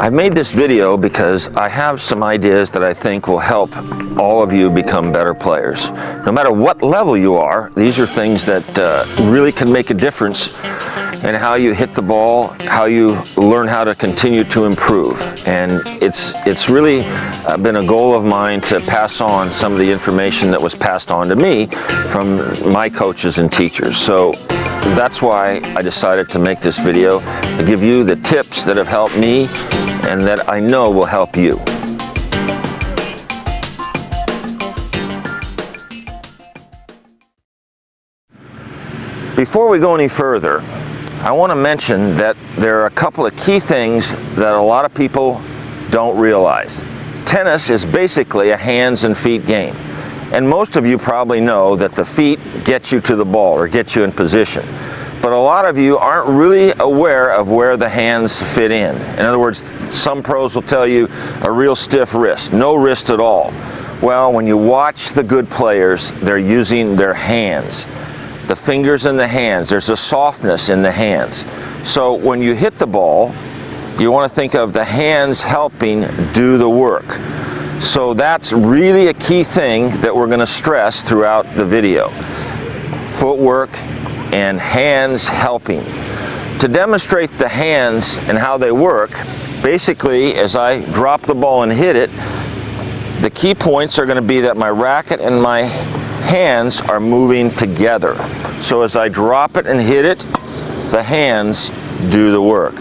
I made this video because I have some ideas that I think will help all of you become better players. No matter what level you are, these are things that really can make a difference in how you hit the ball, how you learn how to continue to improve. And it's really been a goal of mine to pass on some of the information that was passed on to me from my coaches and teachers. So that's why I decided to make this video, to give you the tips that have helped me and that I know will help you. Before we go any further, I want to mention that there are a couple of key things that a lot of people don't realize. Tennis is basically a hands and feet game. And most of you probably know that the feet get you to the ball or get you in position. But a lot of you aren't really aware of where the hands fit in. In other words, some pros will tell you a real stiff wrist, no wrist at all. Well, when you watch the good players, they're using their hands. The fingers in the hands, there's a softness in the hands. So when you hit the ball, you want to think of the hands helping do the work. So that's really a key thing that we're going to stress throughout the video. Footwork and hands helping. To demonstrate the hands and how they work, basically as I drop the ball and hit it, the key points are going to be that my racket and my hands are moving together. So as I drop it and hit it, the hands do the work.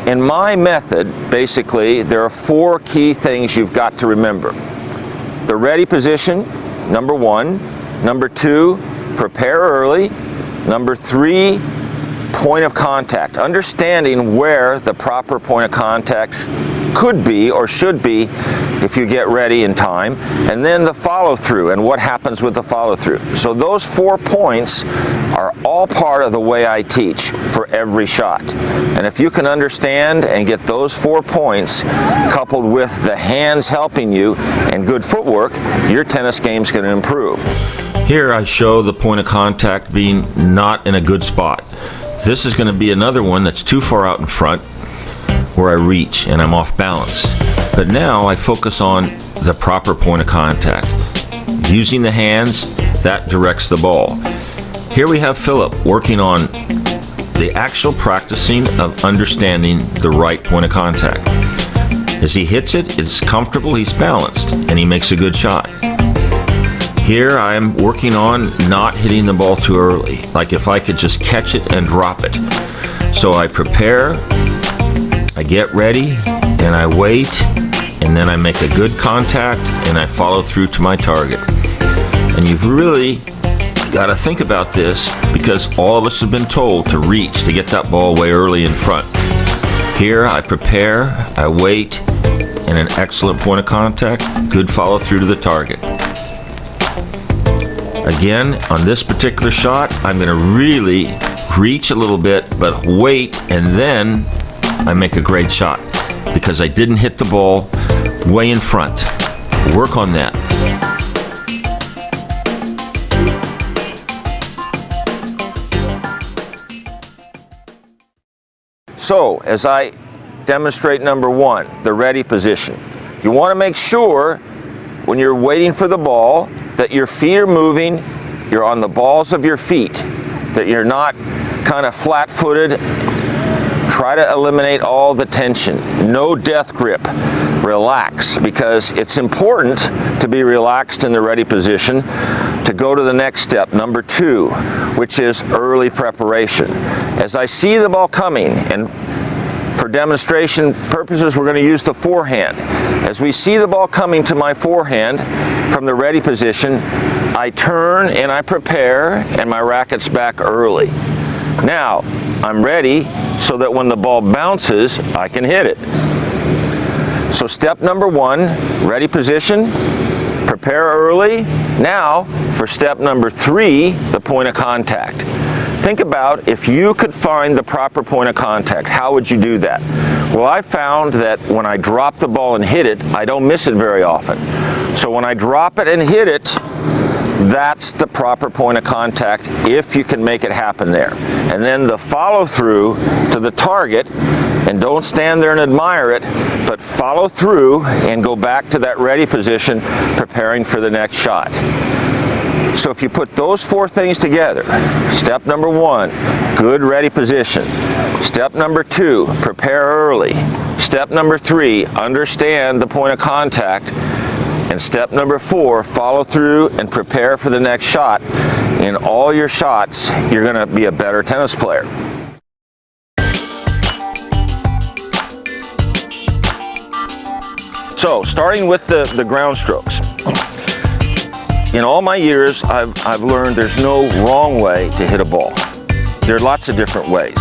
In my method, basically, there are 4 key things you've got to remember. The ready position, number 1. Number 2, prepare early. Number 3, point of contact. Understanding where the proper point of contact could be or should be if you get ready in time. And then the follow-through and what happens with the follow-through. So those 4 points are all part of the way I teach for every shot. And if you can understand and get those 4 points coupled with the hands helping you and good footwork, your tennis game's going to improve. Here I show the point of contact being not in a good spot. This is going to be another one that's too far out in front where I reach and I'm off balance. But now I focus on the proper point of contact. Using the hands, that directs the ball. Here we have Philip working on the actual practicing of understanding the right point of contact. As he hits it, it's comfortable, he's balanced, and he makes a good shot. Here I'm working on not hitting the ball too early, like if I could just catch it and drop it. So I prepare, I get ready, and I wait, and then I make a good contact, and I follow through to my target. And you've really got to think about this because all of us have been told to reach to get that ball way early in front. Here I prepare, I wait, and an excellent point of contact, good follow through to the target. Again, on this particular shot, I'm going to really reach a little bit, but wait, and then I make a great shot because I didn't hit the ball way in front. Work on that. So, as I demonstrate number 1, the ready position, you want to make sure when you're waiting for the ball that your feet are moving, you're on the balls of your feet, that you're not kind of flat-footed. Try to eliminate all the tension. No death grip. Relax, because it's important to be relaxed in the ready position to go to the next step, number 2, which is early preparation. As I see the ball coming, and for demonstration purposes, we're going to use the forehand. As we see the ball coming to my forehand from the ready position, I turn and I prepare, and my racket's back early. Now, I'm ready so that when the ball bounces, I can hit it. So step number 1, ready position, prepare early. Now, for step number 3, the point of contact. Think about if you could find the proper point of contact, how would you do that? Well, I found that when I drop the ball and hit it, I don't miss it very often. So when I drop it and hit it, that's the proper point of contact if you can make it happen there. And then the follow through to the target And don't stand there and admire it, but follow through and go back to that ready position, preparing for the next shot. So if you put those 4 things together, step number 1, good ready position. Step number 2, prepare early. Step number 3, understand the point of contact. And step number 4, follow through and prepare for the next shot. In all your shots, you're going to be a better tennis player. So, starting with the ground strokes. In all my years, I've learned there's no wrong way to hit a ball. There are lots of different ways.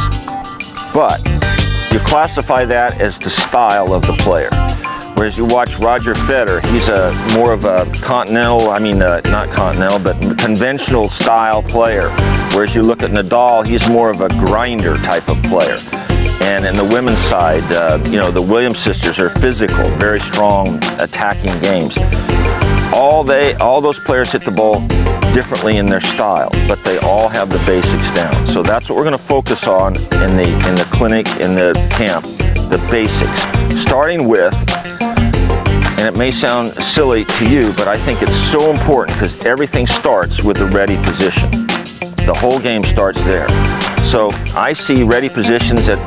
But you classify that as the style of the player. Whereas you watch Roger Federer, he's more of a continental, not continental, but conventional style player. Whereas you look at Nadal, he's more of a grinder type of player. And in the women's side, the Williams sisters are physical, very strong attacking games. All those players hit the ball differently in their style, but they all have the basics down. So that's what we're going to focus on in the clinic, in the camp, the basics. Starting with, and it may sound silly to you, but I think it's so important because everything starts with the ready position. The whole game starts there. So I see ready positions at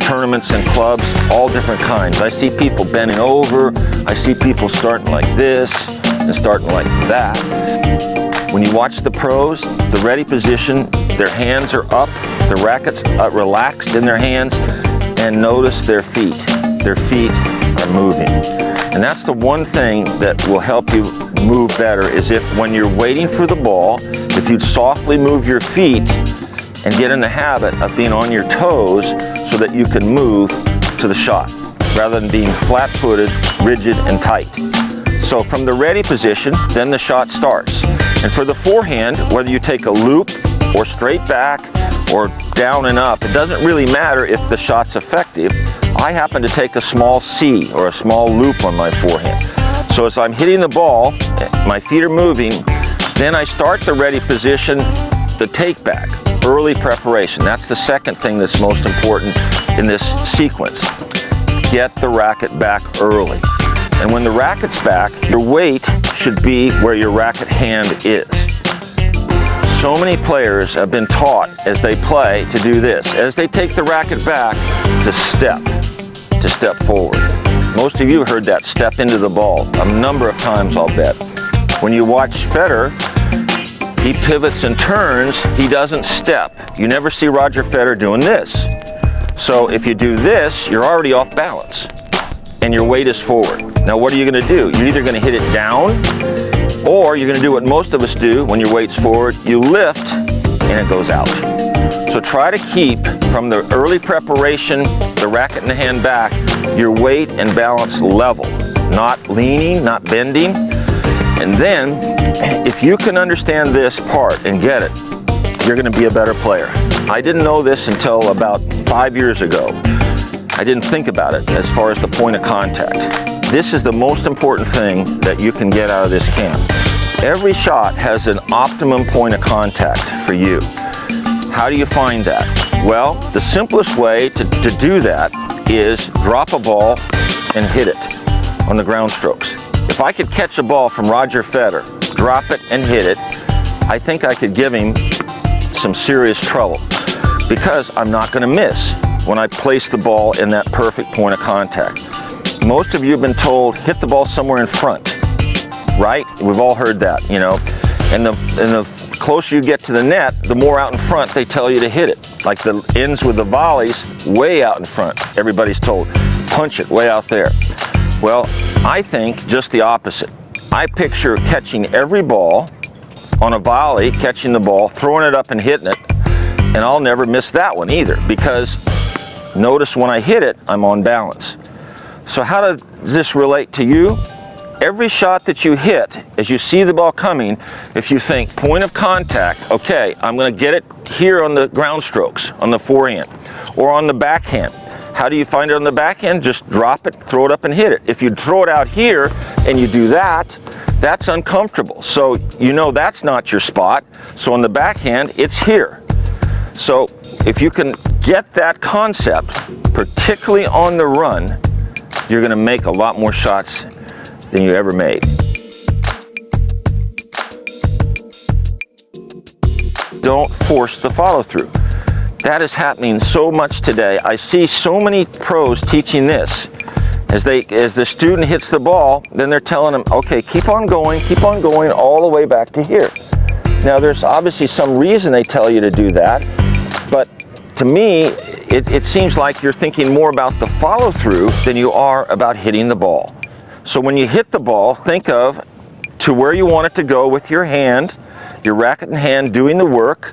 tournaments and clubs, all different kinds. I see people bending over. I see people starting like this and starting like that. When you watch the pros, the ready position, their hands are up, the rackets are relaxed in their hands, and notice their feet. Their feet are moving. And that's the one thing that will help you move better is if when you're waiting for the ball, if you'd softly move your feet and get in the habit of being on your toes so that you can move to the shot rather than being flat-footed, rigid, and tight. So from the ready position, then the shot starts. And for the forehand, whether you take a loop or straight back or down and up, it doesn't really matter if the shot's effective. I happen to take a small C or a small loop on my forehand. So as I'm hitting the ball, my feet are moving, then I start the ready position, the take back, early preparation. That's the second thing that's most important in this sequence. Get the racket back early. And when the racket's back, your weight should be where your racket hand is. So many players have been taught as they play to do this. As they take the racket back, to step forward. Most of you heard that step into the ball a number of times, I'll bet. When you watch Federer, he pivots and turns, he doesn't step. You never see Roger Federer doing this. So if you do this, you're already off balance and your weight is forward. Now what are you going to do? You're either going to hit it down or you're going to do what most of us do when your weight's forward. You lift and it goes out. So try to keep from the early preparation, the racket and the hand back, your weight and balance level. Not leaning, not bending. And then if you can understand this part and get it, you're going to be a better player. I didn't know this until about 5 years ago. I didn't think about it as far as the point of contact. This is the most important thing that you can get out of this camp. Every shot has an optimum point of contact for you. How do you find that? Well, the simplest way to do that is drop a ball and hit it on the ground strokes. If I could catch a ball from Roger Federer, drop it and hit it, I think I could give him some serious trouble because I'm not going to miss when I place the ball in that perfect point of contact. Most of you have been told, hit the ball somewhere in front, right? We've all heard that, you know. And the closer you get to the net, the more out in front they tell you to hit it. Like the ends with the volleys, way out in front. Everybody's told, punch it way out there. Well, I think just the opposite. I picture catching every ball on a volley, catching the ball, throwing it up and hitting it, and I'll never miss that one either because notice when I hit it, I'm on balance. So how does this relate to you? Every shot that you hit, as you see the ball coming, if you think point of contact, okay, I'm going to get it here on the ground strokes, on the forehand, or on the backhand. How do you find it on the backhand? Just drop it, throw it up and hit it. If you throw it out here and you do that, that's uncomfortable. So you know that's not your spot. So on the backhand, it's here. So if you can get that concept, particularly on the run, you're going to make a lot more shots than you ever made. Don't force the follow through. That is happening so much today. I see so many pros teaching this. As the student hits the ball, then they're telling them, okay, keep on going all the way back to here. Now there's obviously some reason they tell you to do that, but to me, it seems like you're thinking more about the follow through than you are about hitting the ball. So when you hit the ball, think of to where you want it to go with your hand, your racket in hand doing the work,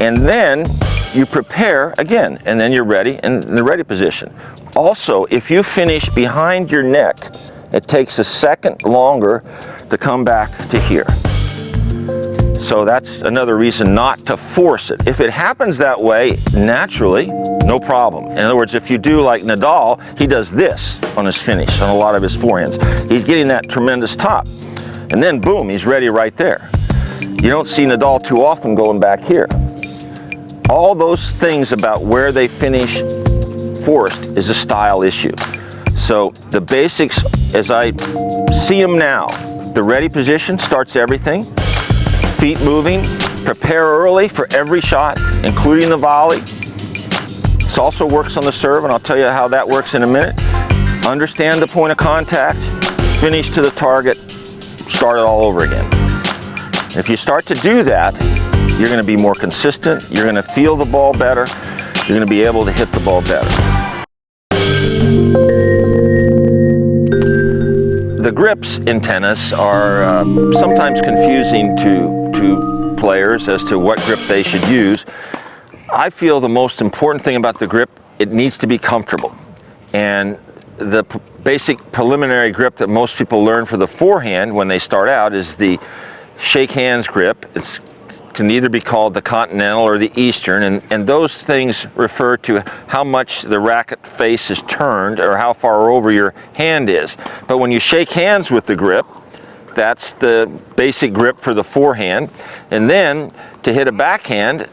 and then you prepare again, and then you're ready in the ready position. Also, if you finish behind your neck, it takes a second longer to come back to here. So that's another reason not to force it. If it happens that way, naturally, no problem. In other words, if you do like Nadal, he does this on his finish, on a lot of his forehands. He's getting that tremendous top. And then boom, he's ready right there. You don't see Nadal too often going back here. All those things about where they finish forced is a style issue. So the basics, as I see them now, the ready position starts everything. Feet moving, prepare early for every shot, including the volley. This also works on the serve, and I'll tell you how that works in a minute. Understand the point of contact, finish to the target, start it all over again. If you start to do that, you're going to be more consistent, you're going to feel the ball better, you're going to be able to hit the ball better. The grips in tennis are sometimes confusing to players as to what grip they should use. I feel the most important thing about the grip, it needs to be comfortable. And the basic preliminary grip that most people learn for the forehand when they start out is the shake hands grip. It can either be called the continental or the eastern, and those things refer to how much the racket face is turned or how far over your hand is. But when you shake hands with the grip, that's the basic grip for the forehand. And then to hit a backhand,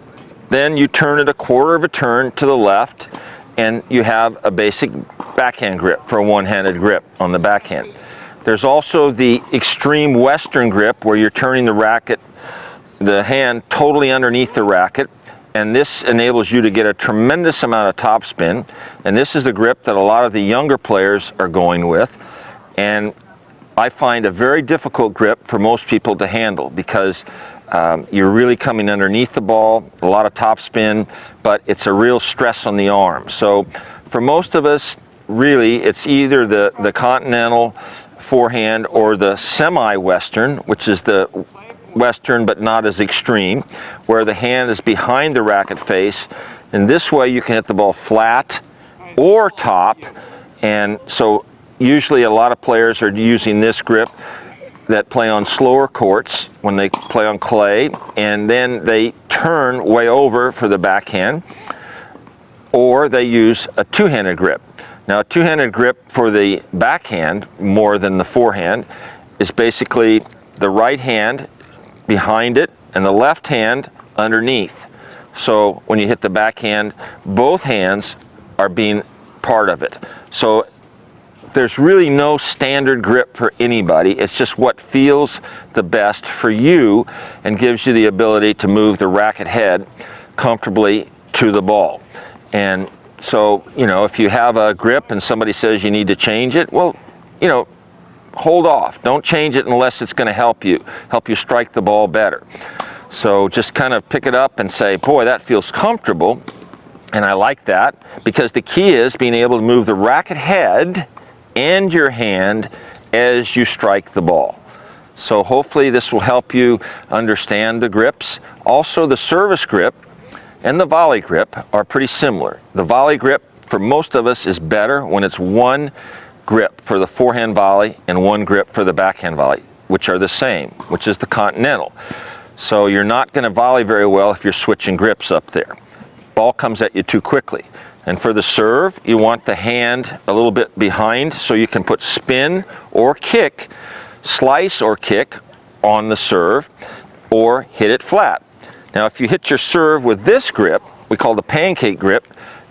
then you turn it a quarter of a turn to the left, and you have a basic backhand grip for a one-handed grip on the backhand. There's also the extreme western grip where you're turning the hand totally underneath the racket, and this enables you to get a tremendous amount of topspin. And this is the grip that a lot of the younger players are going with, and I find a very difficult grip for most people to handle because you're really coming underneath the ball, a lot of topspin, but it's a real stress on the arm. So for most of us, really, it's either the continental forehand or the semi-western, which is the western but not as extreme, where the hand is behind the racket face, and this way you can hit the ball flat or top. And so usually a lot of players are using this grip that play on slower courts when they play on clay, and then they turn way over for the backhand, or they use a two-handed grip. Now, a two-handed grip for the backhand, more than the forehand, is basically the right hand behind it and the left hand underneath. So when you hit the backhand, both hands are being part of it. So there's really no standard grip for anybody. It's just what feels the best for you and gives you the ability to move the racket head comfortably to the ball. And so, you know, if you have a grip and somebody says you need to change it, well, you know, hold off. Don't change it unless it's going to help you strike the ball better. So just kind of pick it up and say, boy, that feels comfortable, and I like that, because the key is being able to move the racket head and your hand as you strike the ball. So hopefully this will help you understand the grips. Also, the service grip and the volley grip are pretty similar. The volley grip for most of us is better when it's one grip for the forehand volley and one grip for the backhand volley, which are the same, which is the continental. So you're not going to volley very well if you're switching grips up there. Ball comes at you too quickly. And for the serve, you want the hand a little bit behind so you can put spin or kick, slice or kick on the serve, or hit it flat. Now if you hit your serve with this grip, we call the pancake grip,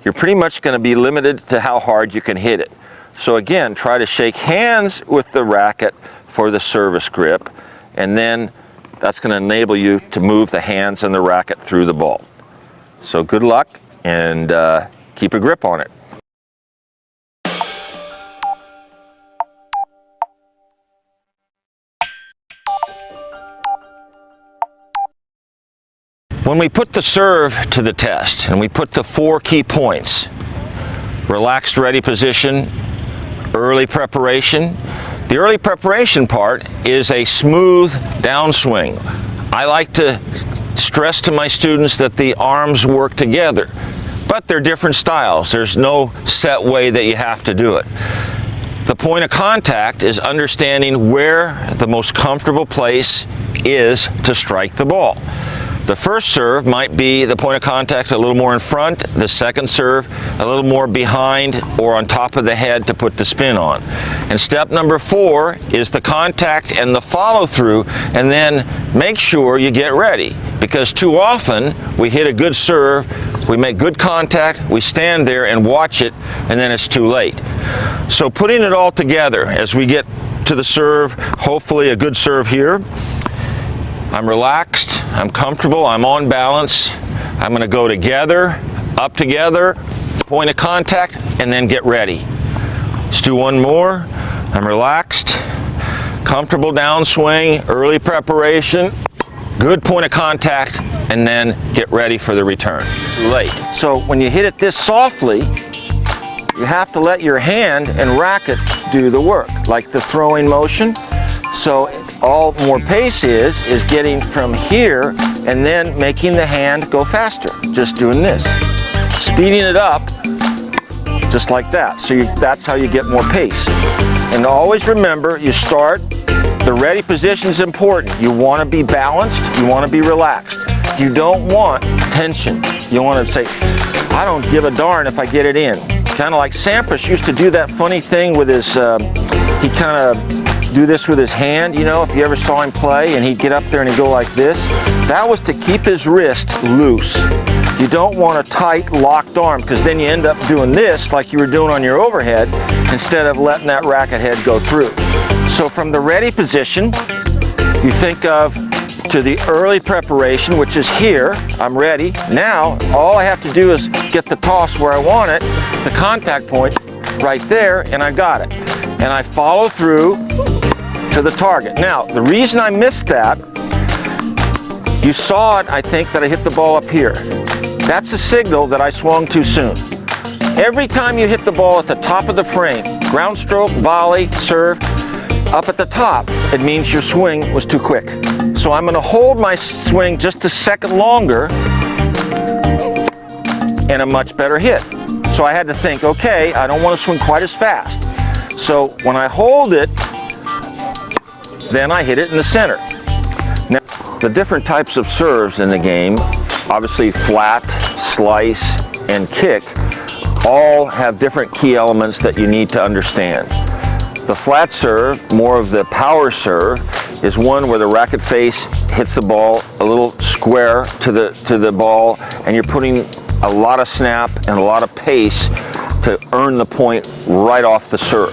you're pretty much going to be limited to how hard you can hit it. So again, try to shake hands with the racket for the service grip, and then that's going to enable you to move the hands and the racket through the ball. So good luck, and keep a grip on it. When we put the serve to the test, and we put the 4 key points: relaxed ready position, early preparation. The early preparation part is a smooth downswing. I like to stress to my students that the arms work together, but they're different styles. There's no set way that you have to do it. The point of contact is understanding where the most comfortable place is to strike the ball. The first serve might be the point of contact a little more in front, the second serve a little more behind or on top of the head to put the spin on. And step number 4 is the contact and the follow through, and then make sure you get ready, because too often we hit a good serve, we make good contact, we stand there and watch it, and then it's too late. So putting it all together as we get to the serve, hopefully a good serve here. I'm relaxed, I'm comfortable, I'm on balance. I'm going to go together, up together, point of contact, and then get ready. Let's do one more. I'm relaxed, comfortable downswing, early preparation, good point of contact, and then get ready for the return. Late. So when you hit it this softly, you have to let your hand and racket do the work, like the throwing motion. So all more pace is getting from here and then making the hand go faster. Just doing this. Speeding it up just like that. So that's how you get more pace. And always remember, you start, the ready position is important. You want to be balanced, you want to be relaxed. You don't want tension. You want to say, I don't give a darn if I get it in. Kind of like Sampras used to do that funny thing with his, he kind of do this with his hand, you know, if you ever saw him play, and he'd get up there and he'd go like this. That was to keep his wrist loose. You don't want a tight, locked arm, because then you end up doing this like you were doing on your overhead instead of letting that racket head go through. So from the ready position, you think of to the early preparation, which is here. I'm ready. Now, all I have to do is get the toss where I want it, the contact point right there, and I got it. And I follow through to the target. Now, the reason I missed that, you saw it, I think, that I hit the ball up here. That's a signal that I swung too soon. Every time you hit the ball at the top of the frame, ground stroke, volley, serve, up at the top, it means your swing was too quick. So I'm going to hold my swing just a second longer and a much better hit. So I had to think, okay, I don't want to swing quite as fast. So when I hold it, then I hit it in the center. Now, the different types of serves in the game, obviously flat, slice, and kick, all have different key elements that you need to understand. The flat serve, more of the power serve, is one where the racket face hits the ball a little square to the ball, and you're putting a lot of snap and a lot of pace to earn the point right off the serve.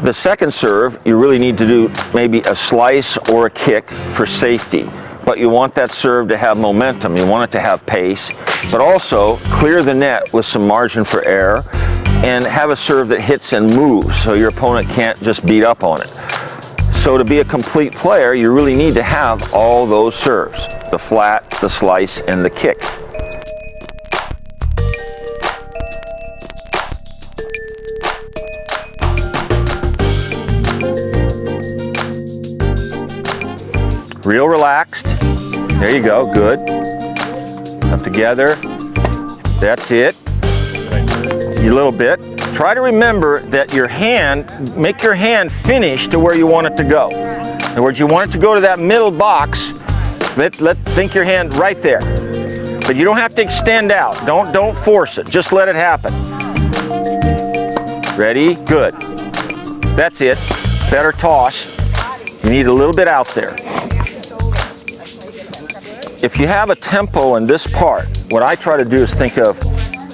The second serve, you really need to do maybe a slice or a kick for safety, but you want that serve to have momentum, you want it to have pace, but also clear the net with some margin for error and have a serve that hits and moves so your opponent can't just beat up on it. So to be a complete player, you really need to have all those serves, the flat, the slice, and the kick. Real relaxed. There you go, good. Up together. That's it. A little bit. Try to remember that your hand, make your hand finish to where you want it to go. In other words, you want it to go to that middle box. Think your hand right there. But you don't have to extend out. Don't force it. Just let it happen. Ready? Good. That's it. Better toss. You need a little bit out there. if you have a tempo in this part, what I try to do is think of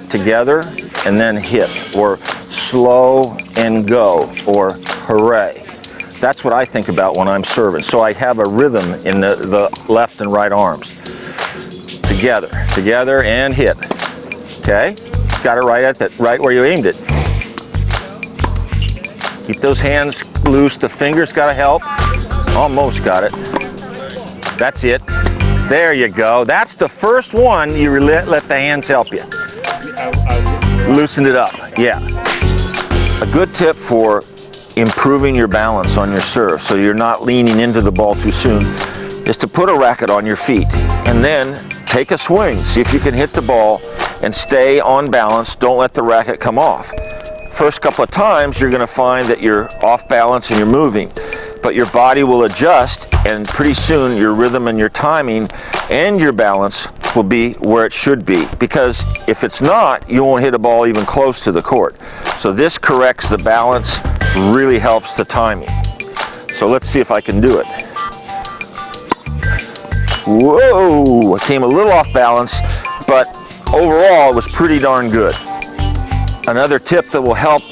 together and then hit, or slow and go, or hooray. That's what I think about when I'm serving. So I have a rhythm in the left and right arms. Together, together, and hit. Okay? Got it right where you aimed it. Keep those hands loose. The fingers got to help. Almost got it. That's it. There you go. That's the first one. You let the hands help you. Loosen it up. Yeah. A good tip for improving your balance on your serve so you're not leaning into the ball too soon is to put a racket on your feet and then take a swing. See if you can hit the ball and stay on balance. Don't let the racket come off. First couple of times you're going to find that you're off balance and you're moving, but your body will adjust, and pretty soon your rhythm and your timing and your balance will be where it should be, because if it's not, you won't hit a ball even close to the court. So this corrects the balance, really helps the timing. So let's see if I can do it. Whoa, I came a little off balance, but overall it was pretty darn good. Another tip that will help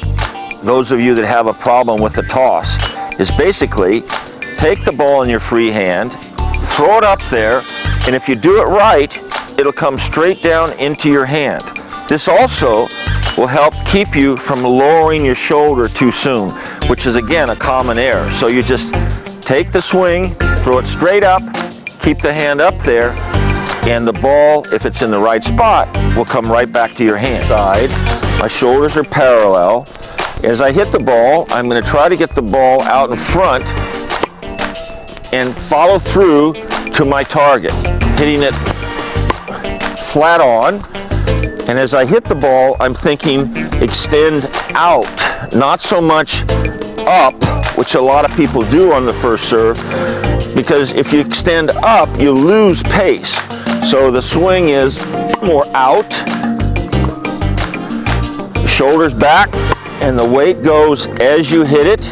those of you that have a problem with the toss is basically take the ball in your free hand, throw it up there, and if you do it right, it'll come straight down into your hand. This also will help keep you from lowering your shoulder too soon, which is again a common error. So you just take the swing, throw it straight up, keep the hand up there, and the ball, if it's in the right spot, will come right back to your hand. My shoulders are parallel. As I hit the ball, I'm going to try to get the ball out in front and follow through to my target, hitting it flat on. And as I hit the ball, I'm thinking extend out, not so much up, which a lot of people do on the first serve, because if you extend up, you lose pace. So the swing is more out, shoulders back, and the weight goes as you hit it.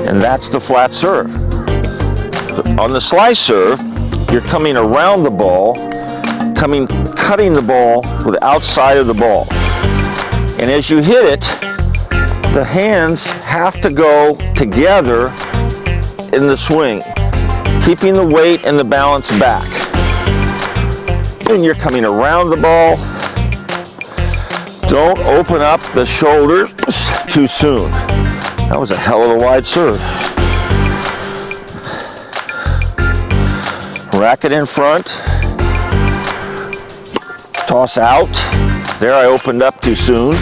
And that's the flat serve. On the slice serve, you're coming around the ball, cutting the ball with the outside of the ball. And as you hit it, the hands have to go together in the swing, keeping the weight and the balance back. And you're coming around the ball. Don't open up the shoulders too soon. That was a hell of a wide serve. Racket in front. Toss out. There I opened up too soon.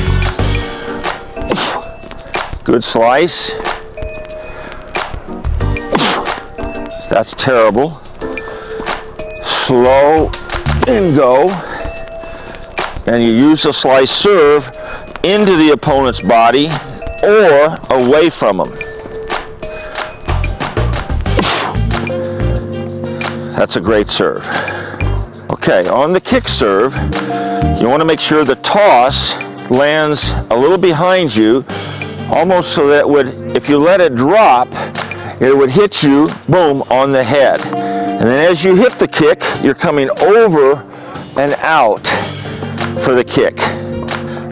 Good slice. That's terrible. Slow and go. And you use the slice serve into the opponent's body or away from them. That's a great serve. Okay, on the kick serve, you want to make sure the toss lands a little behind you, almost so that if you let it drop, it would hit you, boom, on the head. And then as you hit the kick, you're coming over and out for the kick.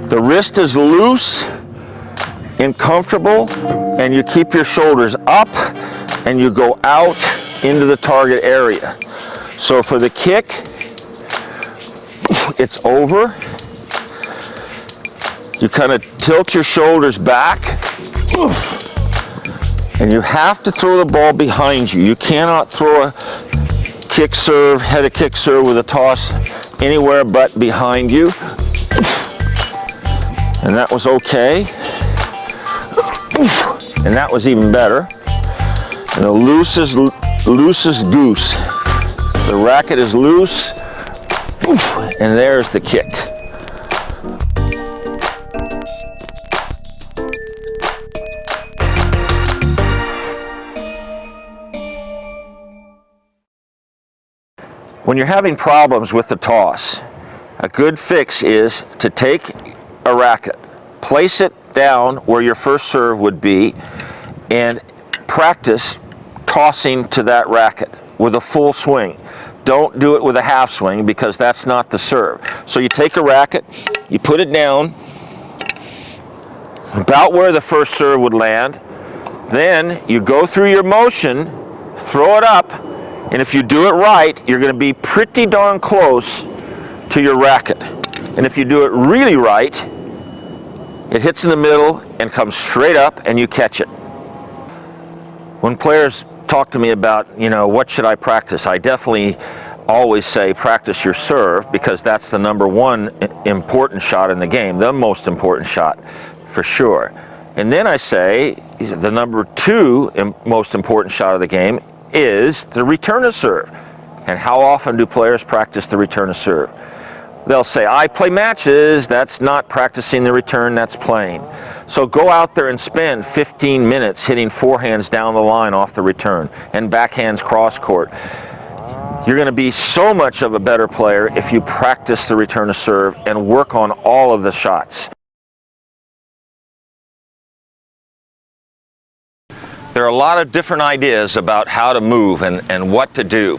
The wrist is loose and comfortable, and you keep your shoulders up and you go out into the target area. So for the kick, it's over. You kind of tilt your shoulders back, and you have to throw the ball behind you. You cannot throw a kick serve, head a kick serve with a toss anywhere but behind you. And that was okay. And that was even better. And the loosest goose. The racket is loose, and there's the kick. When you're having problems with the toss, a good fix is to take a racket, place it down where your first serve would be and practice tossing to that racket with a full swing. Don't do it with a half swing because that's not the serve. So you take a racket, you put it down about where the first serve would land, then you go through your motion, throw it up, and if you do it right, you're going to be pretty darn close to your racket. And if you do it really right, it hits in the middle and comes straight up and you catch it. When players talk to me about, what should I practice, I definitely always say practice your serve because that's the number one important shot in the game, the most important shot for sure. And then I say the number two most important shot of the game is the return of serve. And how often do players practice the return of serve? They'll say, I play matches. That's not practicing the return, that's playing. So go out there and spend 15 minutes hitting forehands down the line off the return and backhands cross court. You're going to be so much of a better player if you practice the return of serve and work on all of the shots. There are a lot of different ideas about how to move and what to do.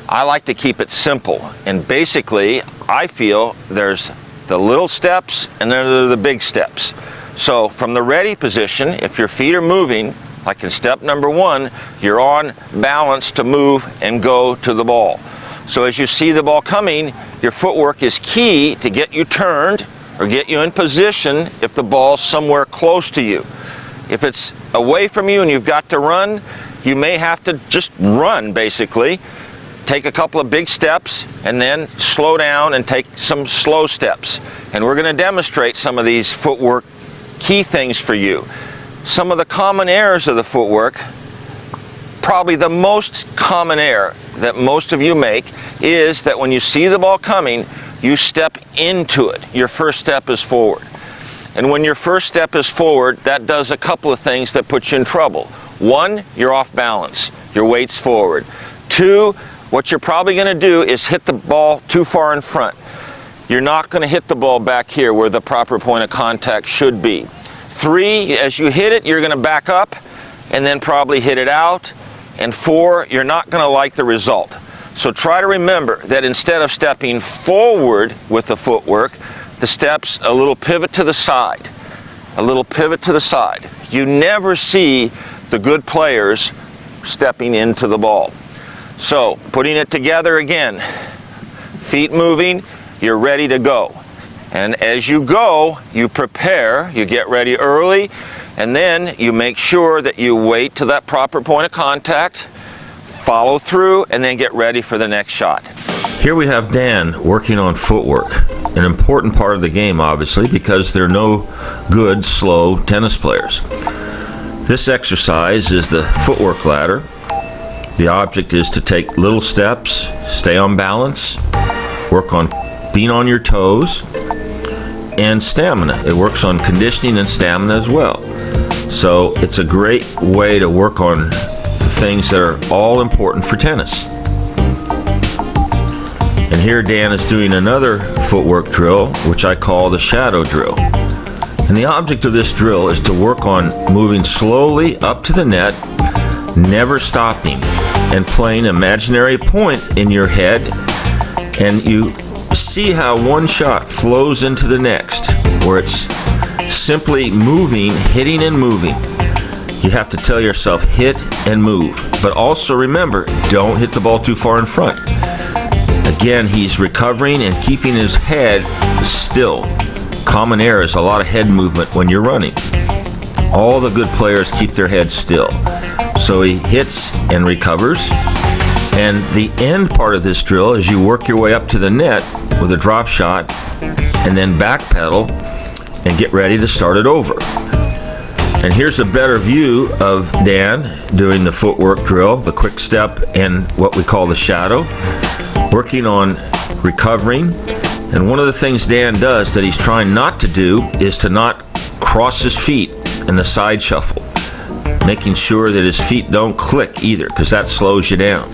I like to keep it simple, and basically I feel there's the little steps and then there are the big steps. So from the ready position, if your feet are moving, like in step number one, you're on balance to move and go to the ball. So as you see the ball coming, your footwork is key to get you turned or get you in position if the ball's somewhere close to you. If it's away from you and you've got to run, you may have to just run basically. Take a couple of big steps and then slow down and take some slow steps. And we're going to demonstrate some of these footwork key things for you. Some of the common errors of the footwork, probably the most common error that most of you make is that when you see the ball coming, you step into it. Your first step is forward. And when your first step is forward, that does a couple of things that put you in trouble. One, you're off balance. Your weight's forward. Two, what you're probably going to do is hit the ball too far in front. You're not going to hit the ball back here where the proper point of contact should be. Three, as you hit it, you're going to back up and then probably hit it out. And four, you're not going to like the result. So try to remember that instead of stepping forward with the footwork, the steps a little pivot to the side. A little pivot to the side. You never see the good players stepping into the ball. So, putting it together again, feet moving, you're ready to go. And as you go, you prepare, you get ready early, and then you make sure that you wait to that proper point of contact, follow through, and then get ready for the next shot. Here we have Dan working on footwork, an important part of the game, obviously, because there are no good, slow tennis players. This exercise is the footwork ladder. The object is to take little steps, stay on balance, work on being on your toes, and stamina. It works on conditioning and stamina as well. So it's a great way to work on the things that are all important for tennis. And here Dan is doing another footwork drill, which I call the shadow drill. And the object of this drill is to work on moving slowly up to the net, never stopping, and playing an imaginary point in your head, and you see how one shot flows into the next, where it's simply moving, hitting and moving. You have to tell yourself, hit and move, but also remember, don't hit the ball too far in front. Again, he's recovering and keeping his head still. Common error is a lot of head movement when you're running. All the good players keep their heads still. So he hits and recovers. And the end part of this drill is you work your way up to the net with a drop shot and then back pedal and get ready to start it over. And here's a better view of Dan doing the footwork drill, the quick step and what we call the shadow, working on recovering. And one of the things Dan does that he's trying not to do is to not cross his feet in the side shuffle, making sure that his feet don't click either, because that slows you down.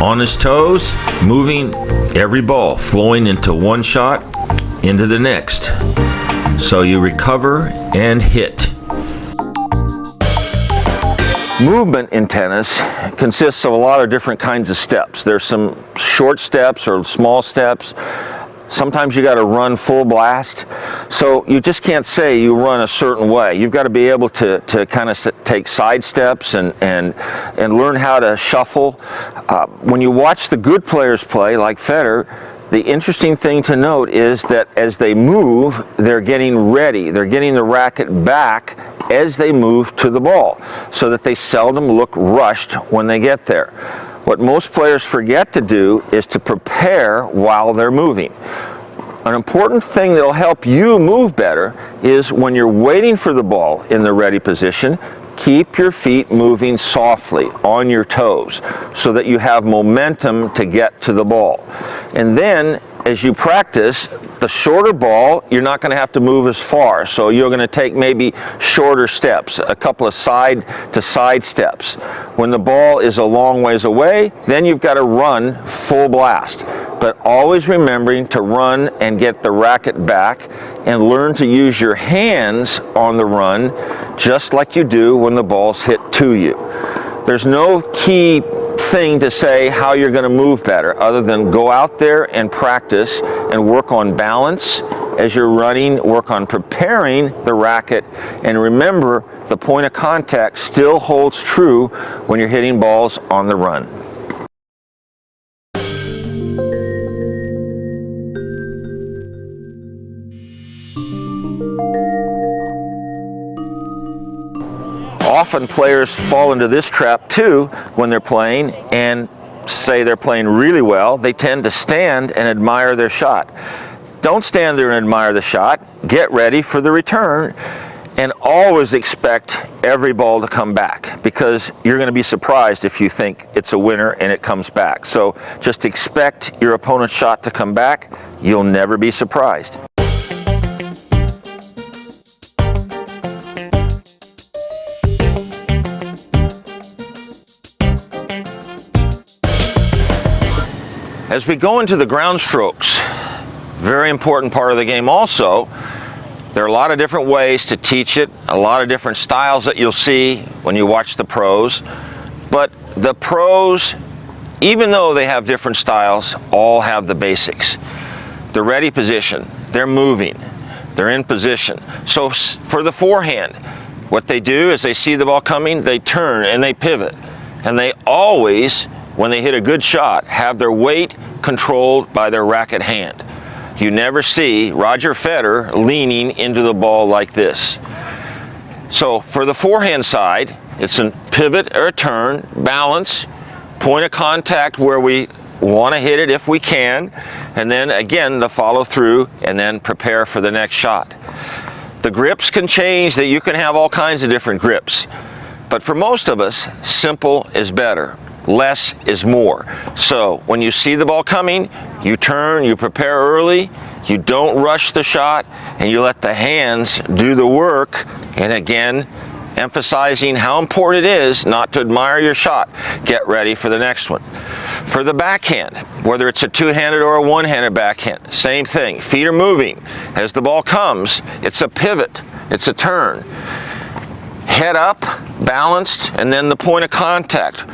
On his toes, moving every ball, flowing into one shot, into the next. So you recover and hit. Movement in tennis consists of a lot of different kinds of steps. There's some short steps or small steps. Sometimes you got to run full blast. So you just can't say you run a certain way. You've got to be able to kind of take side steps and learn how to shuffle. When you watch the good players play, like Federer, the interesting thing to note is that as they move, they're getting ready. They're getting the racket back as they move to the ball, so that they seldom look rushed when they get there. What most players forget to do is to prepare while they're moving. An important thing that will help you move better is when you're waiting for the ball in the ready position, keep your feet moving softly on your toes so that you have momentum to get to the ball. And then as you practice, the shorter ball, you're not going to have to move as far. So you're going to take maybe shorter steps, a couple of side to side steps. When the ball is a long ways away, then you've got to run full blast. But always remembering to run and get the racket back and learn to use your hands on the run just like you do when the ball's hit to you. There's no key thing to say how you're going to move better other than go out there and practice and work on balance as you're running, work on preparing the racket, and remember the point of contact still holds true when you're hitting balls on the run. Often players fall into this trap too when they're playing and say they're playing really well. They tend to stand and admire their shot. Don't stand there and admire the shot. Get ready for the return and always expect every ball to come back, because you're going to be surprised if you think it's a winner and it comes back. So just expect your opponent's shot to come back. You'll never be surprised. As we go into the ground strokes, very important part of the game also, there are a lot of different ways to teach it, a lot of different styles that you'll see when you watch the pros. But the pros, even though they have different styles, all have the basics. The ready position, they're moving, they're in position. So for the forehand, what they do is they see the ball coming, they turn and they pivot. And they always, when they hit a good shot, have their weight controlled by their racket hand. You never see Roger Federer leaning into the ball like this. So for the forehand side, it's a pivot or a turn, balance, point of contact where we want to hit it if we can, and then again the follow through and then prepare for the next shot. The grips can change, that you can have all kinds of different grips. But for most of us, simple is better. Less is more. So when you see the ball coming, you turn, you prepare early, you don't rush the shot, and you let the hands do the work. And again, emphasizing how important it is not to admire your shot. Get ready for the next one. For the backhand, whether it's a two-handed or a one-handed backhand, same thing. Feet are moving. As the ball comes, it's a pivot, it's a turn. Head up, balanced, and then the point of contact.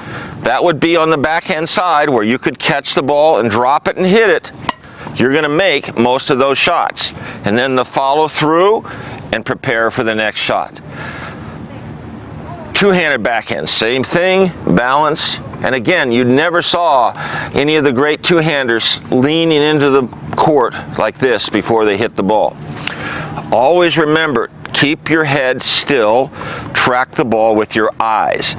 That would be on the backhand side where you could catch the ball and drop it and hit it. You're going to make most of those shots. And then the follow through and prepare for the next shot. Two-handed backhand, same thing, balance. And again, you never saw any of the great two-handers leaning into the court like this before they hit the ball. Always remember, keep your head still, track the ball with your eyes.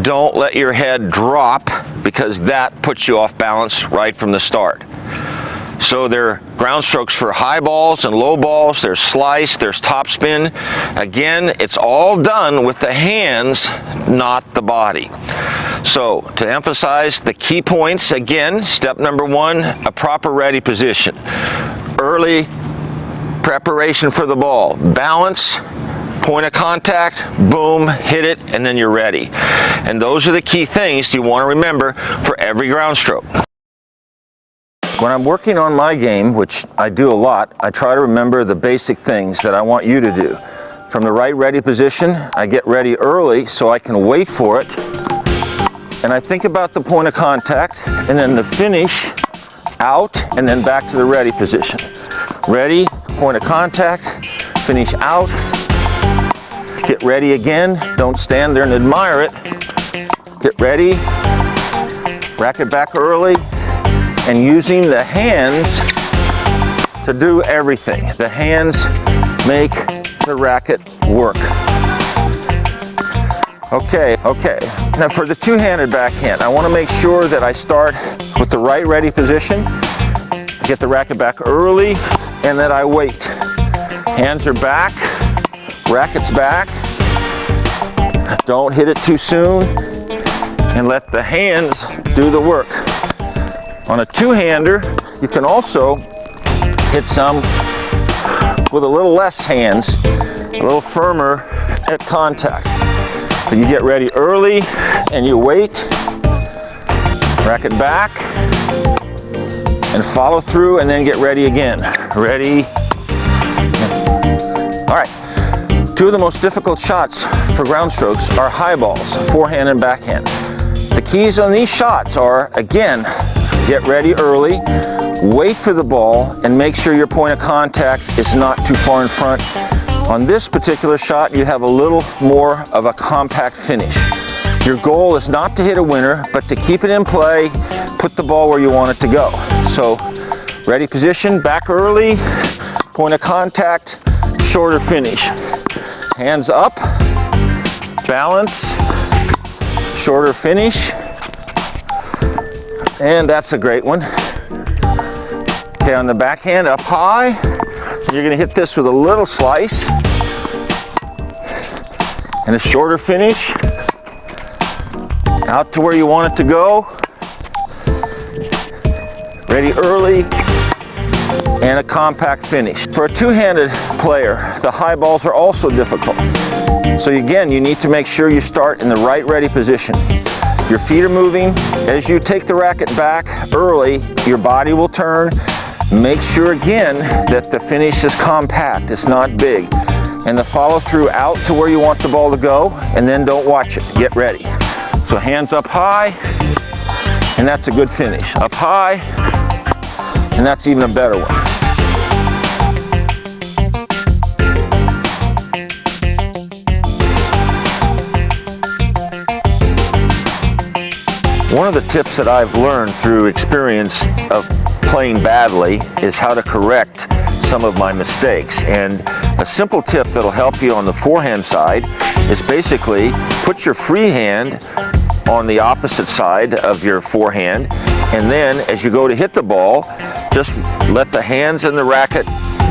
Don't let your head drop, because that puts you off balance right from the start. So there are ground strokes for high balls and low balls, there's slice, there's topspin. Again, it's all done with the hands, not the body. So to emphasize the key points, again, step number one, a proper ready position. Early preparation for the ball, balance, point of contact, boom, hit it, and then you're ready. And those are the key things you want to remember for every ground stroke. When I'm working on my game, which I do a lot, I try to remember the basic things that I want you to do. From the right ready position, I get ready early so I can wait for it. And I think about the point of contact, and then the finish, out, and then back to the ready position. Ready, point of contact, finish out, get ready again, don't stand there and admire it. Get ready, racket back early, and using the hands to do everything. The hands make the racket work. Okay. Now for the two-handed backhand, I want to make sure that I start with the right ready position, get the racket back early, and that I wait. Hands are back, racket's back. Don't hit it too soon, and let the hands do the work. On a two-hander, you can also hit some with a little less hands, a little firmer at contact. So you get ready early and you wait, racket back, and follow through, and then get ready again. Ready. All right. Two of the most difficult shots for ground strokes are high balls, forehand and backhand. The keys on these shots are, again, get ready early, wait for the ball, and make sure your point of contact is not too far in front. On this particular shot, you have a little more of a compact finish. Your goal is not to hit a winner, but to keep it in play, put the ball where you want it to go. So, ready position, back early, point of contact, shorter finish. Hands up, balance, shorter finish, and that's a great one. Okay, on the backhand, up high, you're going to hit this with a little slice, and a shorter finish, out to where you want it to go, ready early, and a compact finish. For a two-handed player, the high balls are also difficult. So again, you need to make sure you start in the right ready position. Your feet are moving. As you take the racket back early, your body will turn. Make sure again that the finish is compact, it's not big. And the follow through out to where you want the ball to go, and then don't watch it, get ready. So hands up high, and that's a good finish. Up high, and that's even a better one. One of the tips that I've learned through experience of playing badly is how to correct some of my mistakes. And a simple tip that'll help you on the forehand side is basically put your free hand on the opposite side of your forehand, and then as you go to hit the ball, just let the hands and the racket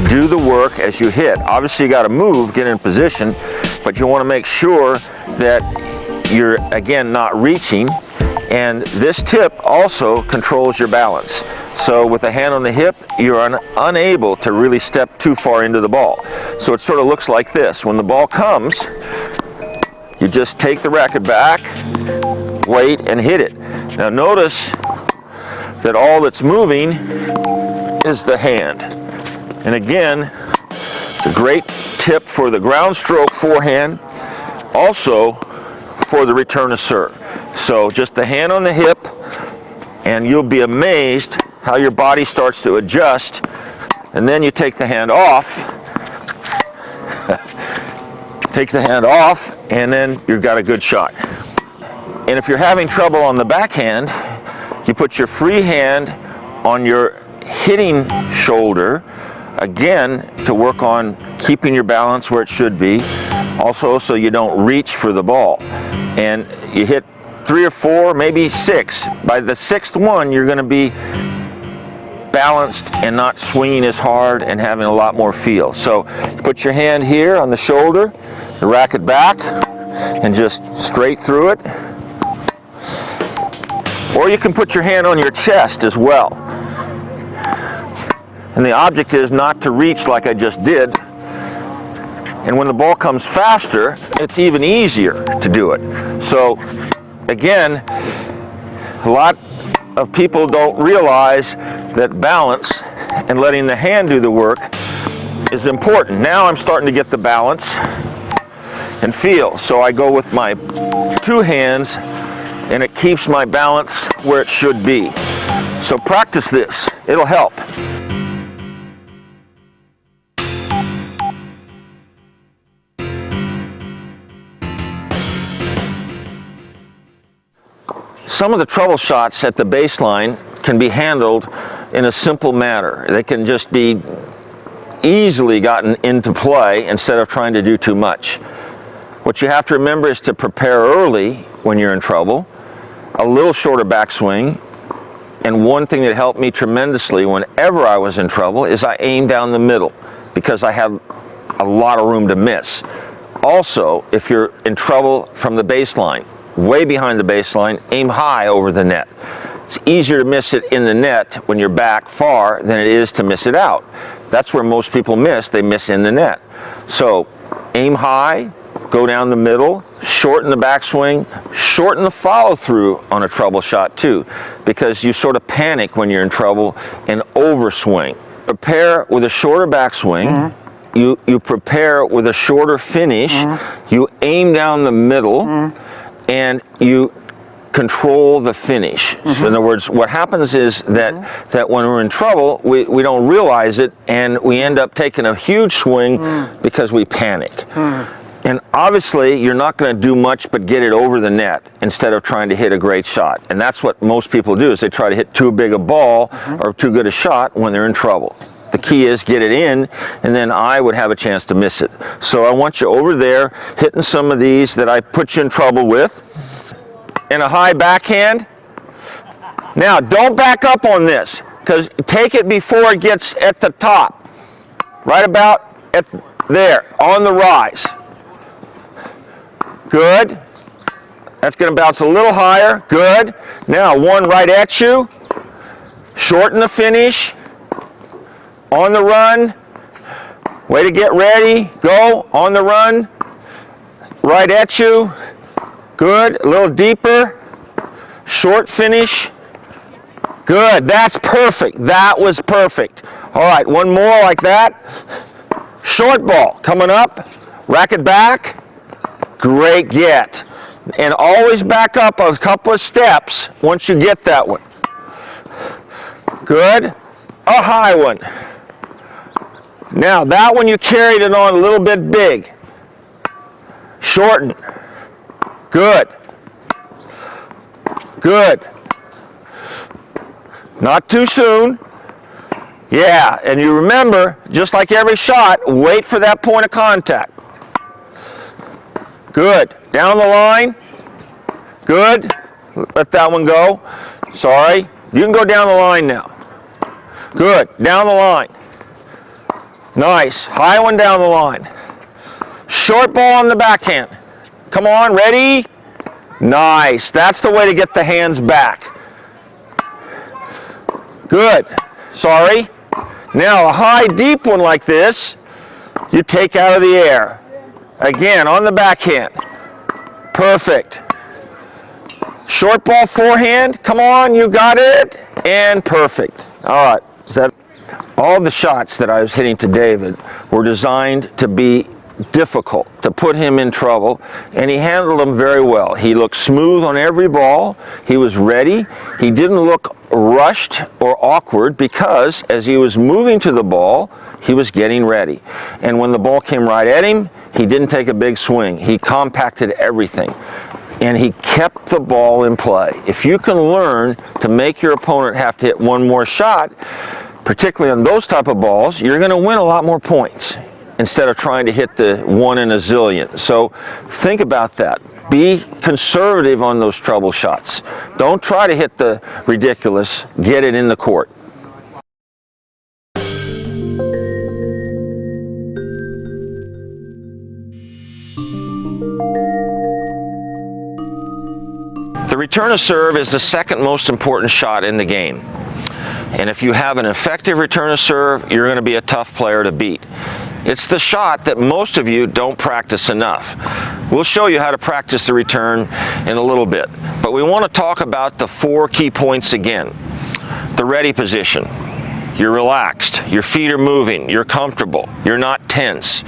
do the work as you hit. Obviously you got to move, get in position, but you want to make sure that you're again not reaching. And this tip also controls your balance. So with a hand on the hip, you're unable to really step too far into the ball. So it sort of looks like this. When the ball comes, you just take the racket back, wait, and hit it. Now notice that all that's moving is the hand. And again, it's a great tip for the ground stroke forehand, also for the return of serve. So just the hand on the hip, and you'll be amazed how your body starts to adjust, and then you take the hand off, and then you've got a good shot. And if you're having trouble on the backhand, you put your free hand on your hitting shoulder, again, to work on keeping your balance where it should be, also so you don't reach for the ball. And you hit 3 or 4, maybe 6. By the 6th one, you're going to be balanced and not swinging as hard and having a lot more feel. So put your hand here on the shoulder, the racket back, and just straight through it. Or you can put your hand on your chest as well. And the object is not to reach like I just did. And when the ball comes faster, it's even easier to do it. So again, A lot of people don't realize that balance and letting the hand do the work is important. Now I'm starting to get the balance and feel. So I go with my two hands and it keeps my balance where it should be. So practice this, it'll help. Some of the trouble shots at the baseline can be handled in a simple manner. They can just be easily gotten into play instead of trying to do too much. What you have to remember is to prepare early when you're in trouble, a little shorter backswing, and one thing that helped me tremendously whenever I was in trouble is I aim down the middle because I have a lot of room to miss. Also, if you're in trouble from the baseline, way behind the baseline, aim high over the net. It's easier to miss it in the net when you're back far than it is to miss it out. That's where most people miss, they miss in the net. So aim high, go down the middle, shorten the backswing, shorten the follow through on a trouble shot too, because you sort of panic when you're in trouble and overswing. Prepare with a shorter backswing. You prepare with a shorter finish. You aim down the middle. And you control the finish. So in other words, what happens is that when we're in trouble, we don't realize it, and we end up taking a huge swing because we panic. And obviously, you're not going to do much but get it over the net instead of trying to hit a great shot. And that's what most people do, is they try to hit too big a ball or too good a shot when they're in trouble. The key is get it in, and then I would have a chance to miss it. So I want you over there hitting some of these that I put you in trouble with. And a high backhand. Now, don't back up on this, because take it before it gets at the top. Right about at there, on the rise. Good. That's going to bounce a little higher. Good. Now, one right at you. Shorten the finish. On the run, way to get ready, go, on the run, right at you, good, a little deeper, short finish, good, that's perfect, that was perfect. All right, one more like that, short ball, coming up, rack it back, great get, and always back up a couple of steps once you get that one. Good, a high one. Now that one you carried it on a little bit big. Shorten. Good. Good. Not too soon. Yeah, and you remember, just like every shot, wait for that point of contact. Good. Down the line. Good. Let that one go. Sorry. You can go down the line now. Good. Down the line. Nice. High one down the line. Short ball on the backhand. Come on, ready? Nice. That's the way to get the hands back. Good. Sorry. Now a high, deep one like this, you take out of the air. Again, on the backhand. Perfect. Short ball forehand. Come on, you got it. And perfect. All right. Is that all the shots that I was hitting to David were designed to be difficult, to put him in trouble, and he handled them very well. He looked smooth on every ball. He was ready. He didn't look rushed or awkward because as he was moving to the ball, he was getting ready. And when the ball came right at him, he didn't take a big swing. He compacted everything. And he kept the ball in play. If you can learn to make your opponent have to hit one more shot, particularly on those type of balls, you're going to win a lot more points instead of trying to hit the one in a zillion. So think about that. Be conservative on those trouble shots. Don't try to hit the ridiculous. Get it in the court. The return of serve is the second most important shot in the game. And if you have an effective return of serve, you're going to be a tough player to beat. It's the shot that most of you don't practice enough. We'll show you how to practice the return in a little bit. But we want to talk about the 4 key points again. The ready position. You're relaxed, your feet are moving, you're comfortable, you're not tense.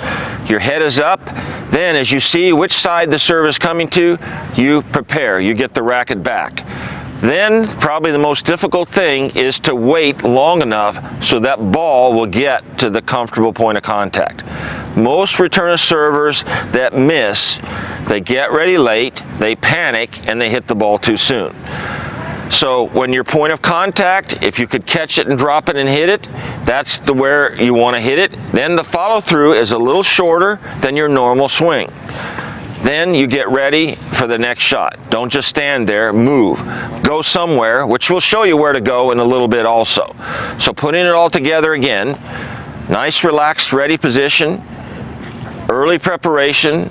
Your head is up. Then as you see which side the serve is coming to, you prepare, you get the racket back. Then probably the most difficult thing is to wait long enough so that ball will get to the comfortable point of contact. Most return servers that miss, they get ready late, they panic, and they hit the ball too soon. So when your point of contact, if you could catch it and drop it and hit it, that's where you want to hit it. Then the follow through is a little shorter than your normal swing. Then you get ready for the next shot. Don't just stand there, move. Go somewhere, which will show you where to go in a little bit also. So putting it all together again, nice relaxed ready position, early preparation,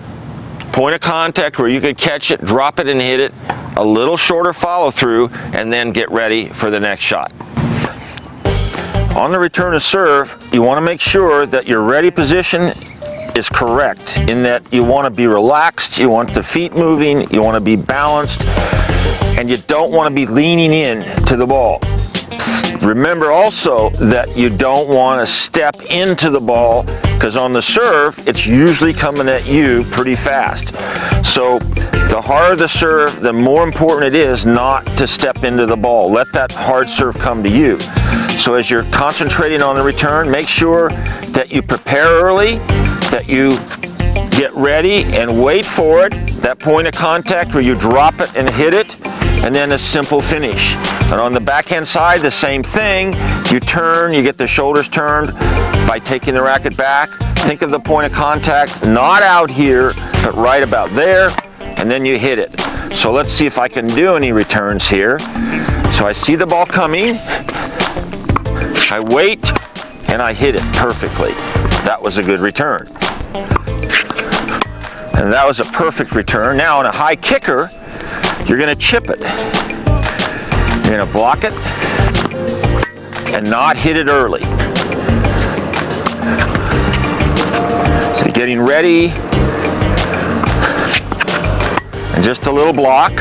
point of contact where you could catch it, drop it and hit it, a little shorter follow through, and then get ready for the next shot. On the return of serve, you want to make sure that your ready position is correct, in that you want to be relaxed, you want the feet moving, you want to be balanced, and you don't want to be leaning in to the ball. Remember also that you don't want to step into the ball, because on the serve, it's usually coming at you pretty fast. So the harder the serve, the more important it is not to step into the ball. Let that hard serve come to you. So as you're concentrating on the return, make sure that you prepare early, that you get ready and wait for it, that point of contact where you drop it and hit it, and then a simple finish. And on the backhand side, the same thing. You turn, you get the shoulders turned by taking the racket back. Think of the point of contact, not out here, but right about there, and then you hit it. So let's see if I can do any returns here. So I see the ball coming, I wait, and I hit it perfectly. That was a good return. And that was a perfect return. Now on a high kicker, you're going to chip it. You're going to block it and not hit it early. So you're getting ready, and just a little block.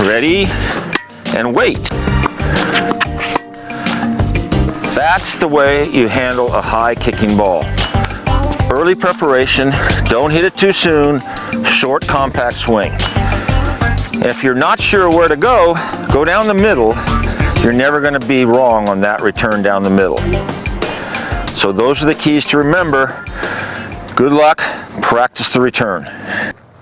Ready, and wait. That's the way you handle a high kicking ball. Early preparation, don't hit it too soon, short compact swing. If you're not sure where to go down the middle. You're never going to be wrong on that return down the middle. So those are the keys to remember. Good luck, practice the return.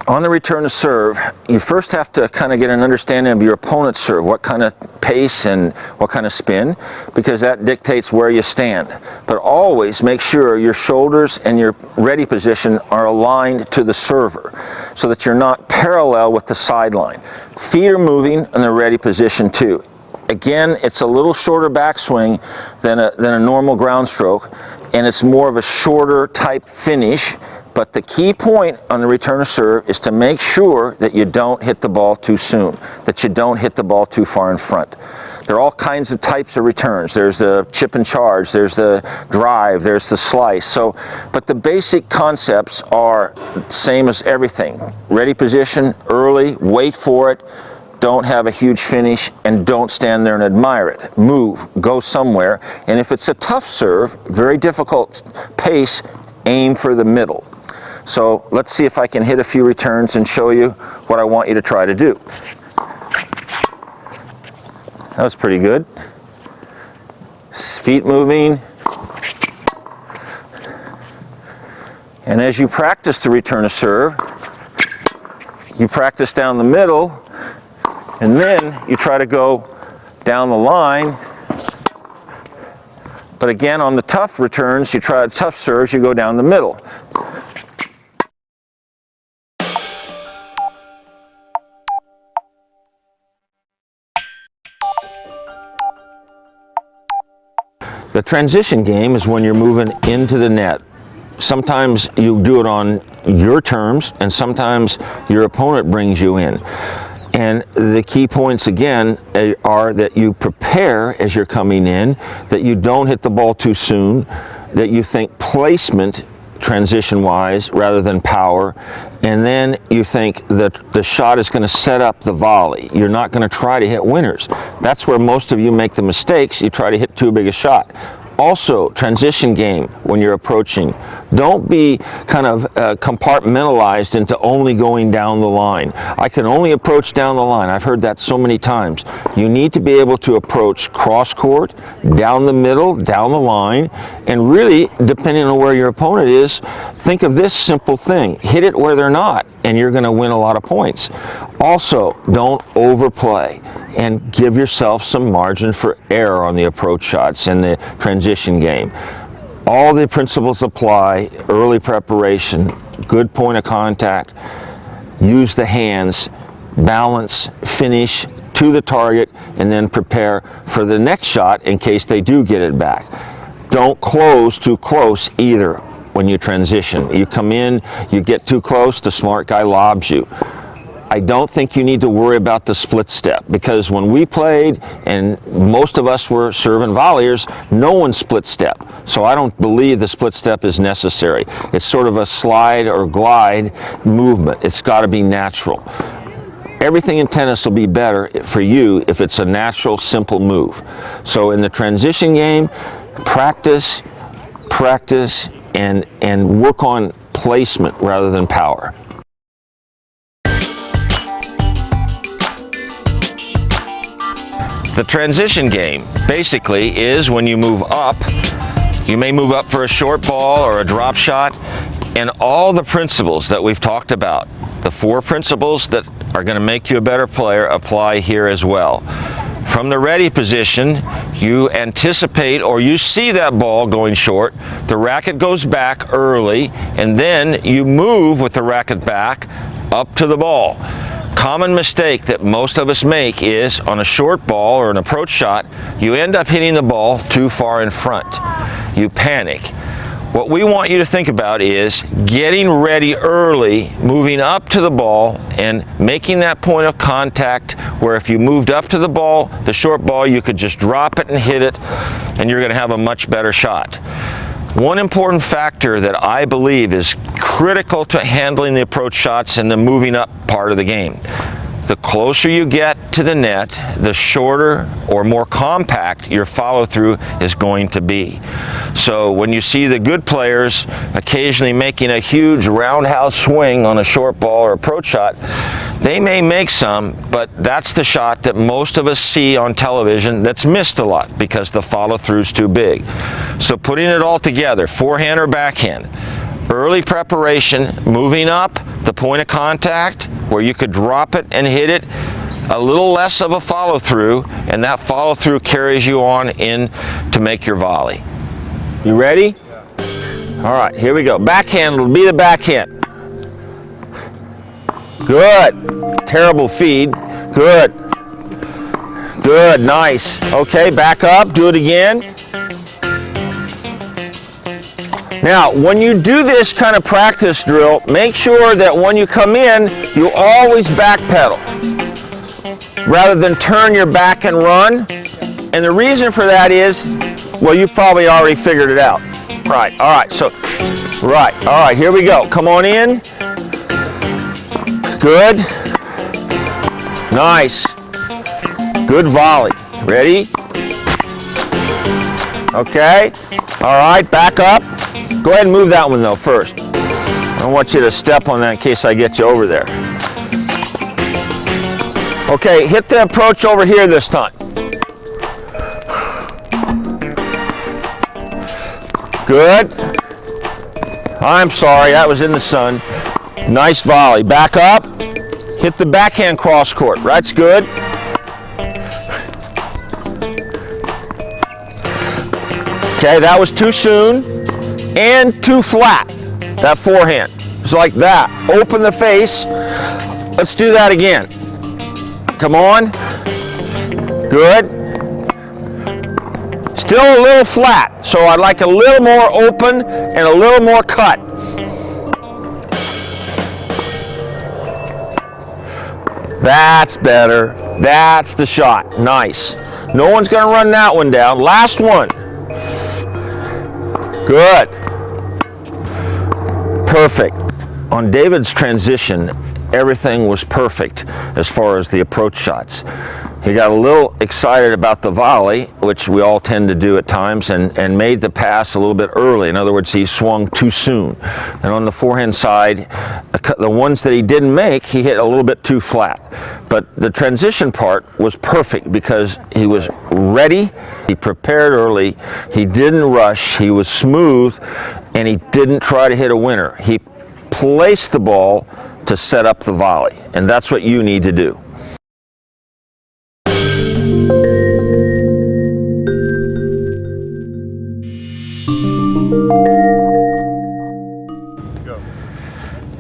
On the return to serve, you first have to kind of get an understanding of your opponent's serve, what kind of pace and what kind of spin, because that dictates where you stand. But always make sure your shoulders and your ready position are aligned to the server so that you're not parallel with the sideline. Feet are moving in the ready position too. Again, it's a little shorter backswing than a normal ground stroke, and it's more of a shorter type finish. But the key point on the return of serve is to make sure that you don't hit the ball too soon, that you don't hit the ball too far in front. There are all kinds of types of returns. There's the chip and charge, there's the drive, there's the slice. But the basic concepts are same as everything. Ready position, early, wait for it, don't have a huge finish, and don't stand there and admire it. Move, go somewhere, and if it's a tough serve, very difficult pace, aim for the middle. So let's see if I can hit a few returns and show you what I want you to try to do. That was pretty good. Feet moving. And as you practice the return of serve, you practice down the middle, and then you try to go down the line. But again, on the tough returns, you try tough serves, you go down the middle. The transition game is when you're moving into the net. Sometimes you do it on your terms, and sometimes your opponent brings you in. And the key points again are that you prepare as you're coming in, that you don't hit the ball too soon, that you think placement transition-wise rather than power, and then you think that the shot is going to set up the volley. You're not going to try to hit winners. That's where most of you make the mistakes. You try to hit too big a shot. Also, transition game when you're approaching. Don't be kind of compartmentalized into only going down the line. I can only approach down the line. I've heard that so many times. You need to be able to approach cross court, down the middle, down the line, and really, depending on where your opponent is, think of this simple thing. Hit it where they're not, and you're going to win a lot of points. Also, don't overplay and give yourself some margin for error on the approach shots in the transition game. All the principles apply: early preparation, good point of contact, use the hands, balance, finish to the target, and then prepare for the next shot in case they do get it back. Don't close too close either when you transition. You come in, you get too close, the smart guy lobs you. I don't think you need to worry about the split step, because when we played and most of us were serving volleyers, no one split step. So I don't believe the split step is necessary. It's sort of a slide or glide movement. It's got to be natural. Everything in tennis will be better for you if it's a natural, simple move. So in the transition game, practice, and work on placement rather than power. The transition game basically is when you move up. You may move up for a short ball or a drop shot, and all the principles that we've talked about, the 4 principles that are going to make you a better player, apply here as well. From the ready position, you anticipate or you see that ball going short, the racket goes back early, and then you move with the racket back up to the ball. Common mistake that most of us make is on a short ball or an approach shot, you end up hitting the ball too far in front. You panic. What we want you to think about is getting ready early, moving up to the ball, and making that point of contact where if you moved up to the ball, the short ball, you could just drop it and hit it, and you're going to have a much better shot. One important factor that I believe is critical to handling the approach shots and the moving up part of the game. The closer you get to the net, the shorter or more compact your follow-through is going to be. So when you see the good players occasionally making a huge roundhouse swing on a short ball or approach shot, they may make some, but that's the shot that most of us see on television that's missed a lot because the follow-through is too big. So putting it all together, forehand or backhand, early preparation, moving up, the point of contact where you could drop it and hit it, a little less of a follow-through, and that follow-through carries you on in to make your volley. You ready? Yeah. All right, here we go. Backhand will be the backhand. Good. Terrible feed. Good. Good, nice. Okay, back up, do it again. Now, when you do this kind of practice drill, make sure that when you come in, you always backpedal rather than turn your back and run. And the reason for that is, well, you've probably already figured it out. Right, all right, here we go. Come on in. Good. Nice. Good volley. Ready? Okay. All right, back up. Go ahead and move that one though first. I don't want you to step on that in case I get you over there. Okay, hit the approach over here this time. Good. I'm sorry, that was in the sun. Nice volley. Back up. Hit the backhand cross court. That's good. Okay, that was too soon and too flat, that forehand. It's like that. Open the face. Let's do that again. Come on. Good. Still a little flat, so I'd like a little more open and a little more cut. That's better. That's the shot. Nice. No one's going to run that one down. Last one. Good. Perfect. On David's transition, everything was perfect as far as the approach shots. He got a little excited about the volley, which we all tend to do at times, and made the pass a little bit early. In other words, he swung too soon. And on the forehand side, the ones that he didn't make, he hit a little bit too flat. But the transition part was perfect because he was ready, he prepared early, he didn't rush, he was smooth, and he didn't try to hit a winner. He placed the ball to set up the volley, and that's what you need to do.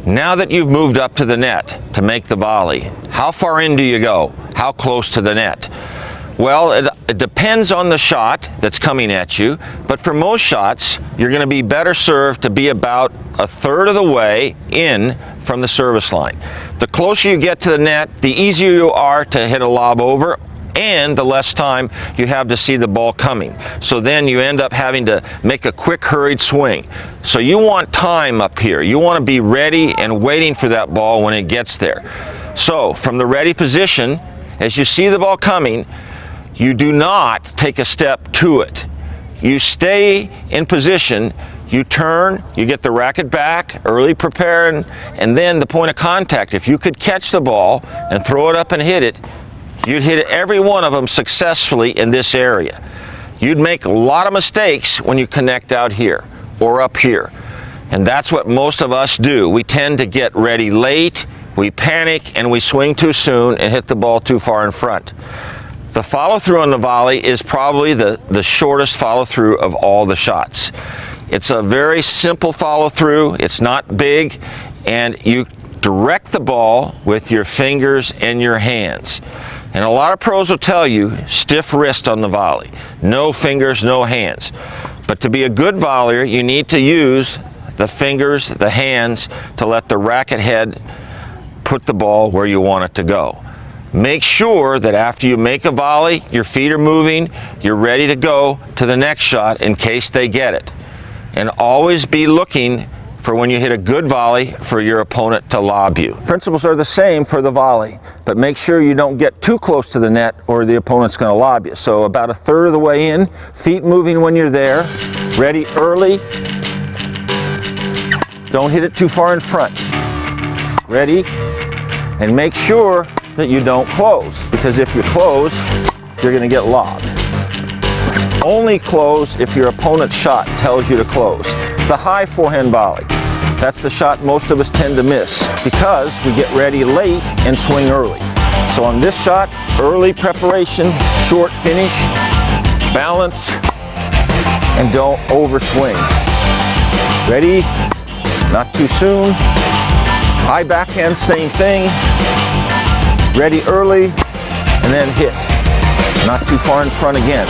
Now that you've moved up to the net to make the volley, how far in do you go? How close to the net? Well, it depends on the shot that's coming at you, but for most shots, you're going to be better served to be about a third of the way in from the service line. The closer you get to the net, the easier you are to hit a lob over, and the less time you have to see the ball coming. So then you end up having to make a quick, hurried swing. So you want time up here. You want to be ready and waiting for that ball when it gets there. So from the ready position, as you see the ball coming, you do not take a step to it. You stay in position, you turn, you get the racket back, early preparing, and then the point of contact. If you could catch the ball and throw it up and hit it, you'd hit every one of them successfully in this area. You'd make a lot of mistakes when you connect out here or up here. And that's what most of us do. We tend to get ready late, we panic, and we swing too soon and hit the ball too far in front. The follow-through on the volley is probably the shortest follow-through of all the shots. It's a very simple follow-through, it's not big, and you direct the ball with your fingers and your hands. And a lot of pros will tell you, stiff wrist on the volley. No fingers, no hands. But to be a good volleyer, you need to use the fingers, the hands, to let the racket head put the ball where you want it to go. Make sure that after you make a volley, your feet are moving, you're ready to go to the next shot in case they get it. And always be looking for when you hit a good volley for your opponent to lob you. Principles are the same for the volley, but make sure you don't get too close to the net or the opponent's going to lob you. So about a third of the way in, feet moving when you're there, ready early, don't hit it too far in front, ready, and make sure that you don't close, because if you close, you're going to get lobbed. Only close if your opponent's shot tells you to close. The high forehand volley, that's the shot most of us tend to miss because we get ready late and swing early. So on this shot, early preparation, short finish, balance, and don't overswing. Ready? Not too soon. High backhand, same thing. Ready early, and then hit. Not too far in front again.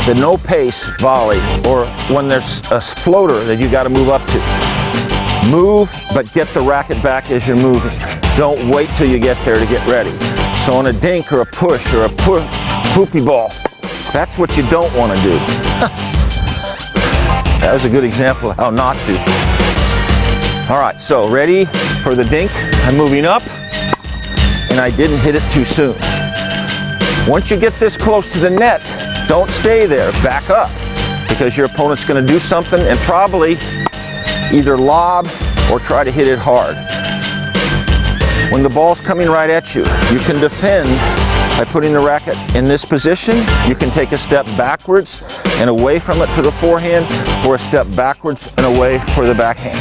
The no pace volley, or when there's a floater that you got to move up to. Move, but get the racket back as you're moving. Don't wait till you get there to get ready. So on a dink or a push or a poopy ball, that's what you don't want to do. That was a good example of how not to. All right, so ready for the dink. I'm moving up, and I didn't hit it too soon. Once you get this close to the net, don't stay there, back up, because your opponent's going to do something and probably either lob or try to hit it hard. When the ball's coming right at you, you can defend by putting the racket in this position. You can take a step backwards and away from it for the forehand, or a step backwards and away for the backhand.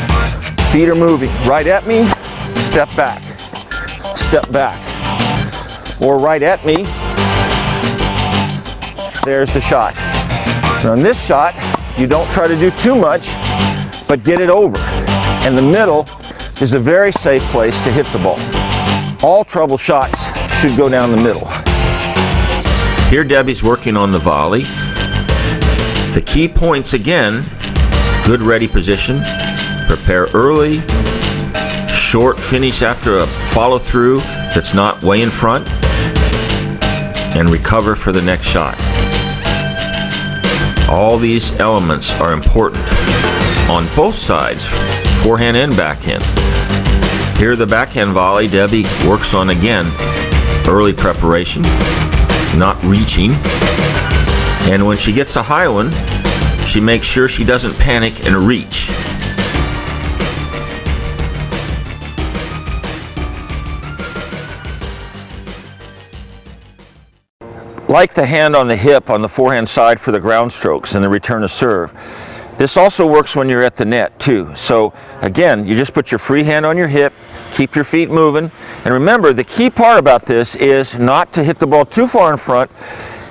Feet are moving right at me, step back, or right at me. There's the shot. Now in this shot, you don't try to do too much, but get it over. And the middle is a very safe place to hit the ball. All trouble shots should go down the middle. Here Debbie's working on the volley. The key points again, good ready position, prepare early, short finish after a follow through that's not way in front, and recover for the next shot. All these elements are important on both sides forehand and backhand. Here the backhand volley, Debbie works on again early preparation, not reaching, and when she gets a high one, she makes sure she doesn't panic and reach. Like the hand on the hip on the forehand side for the ground strokes and the return of serve, this also works when you're at the net too. So again, you just put your free hand on your hip, keep your feet moving, and remember the key part about this is not to hit the ball too far in front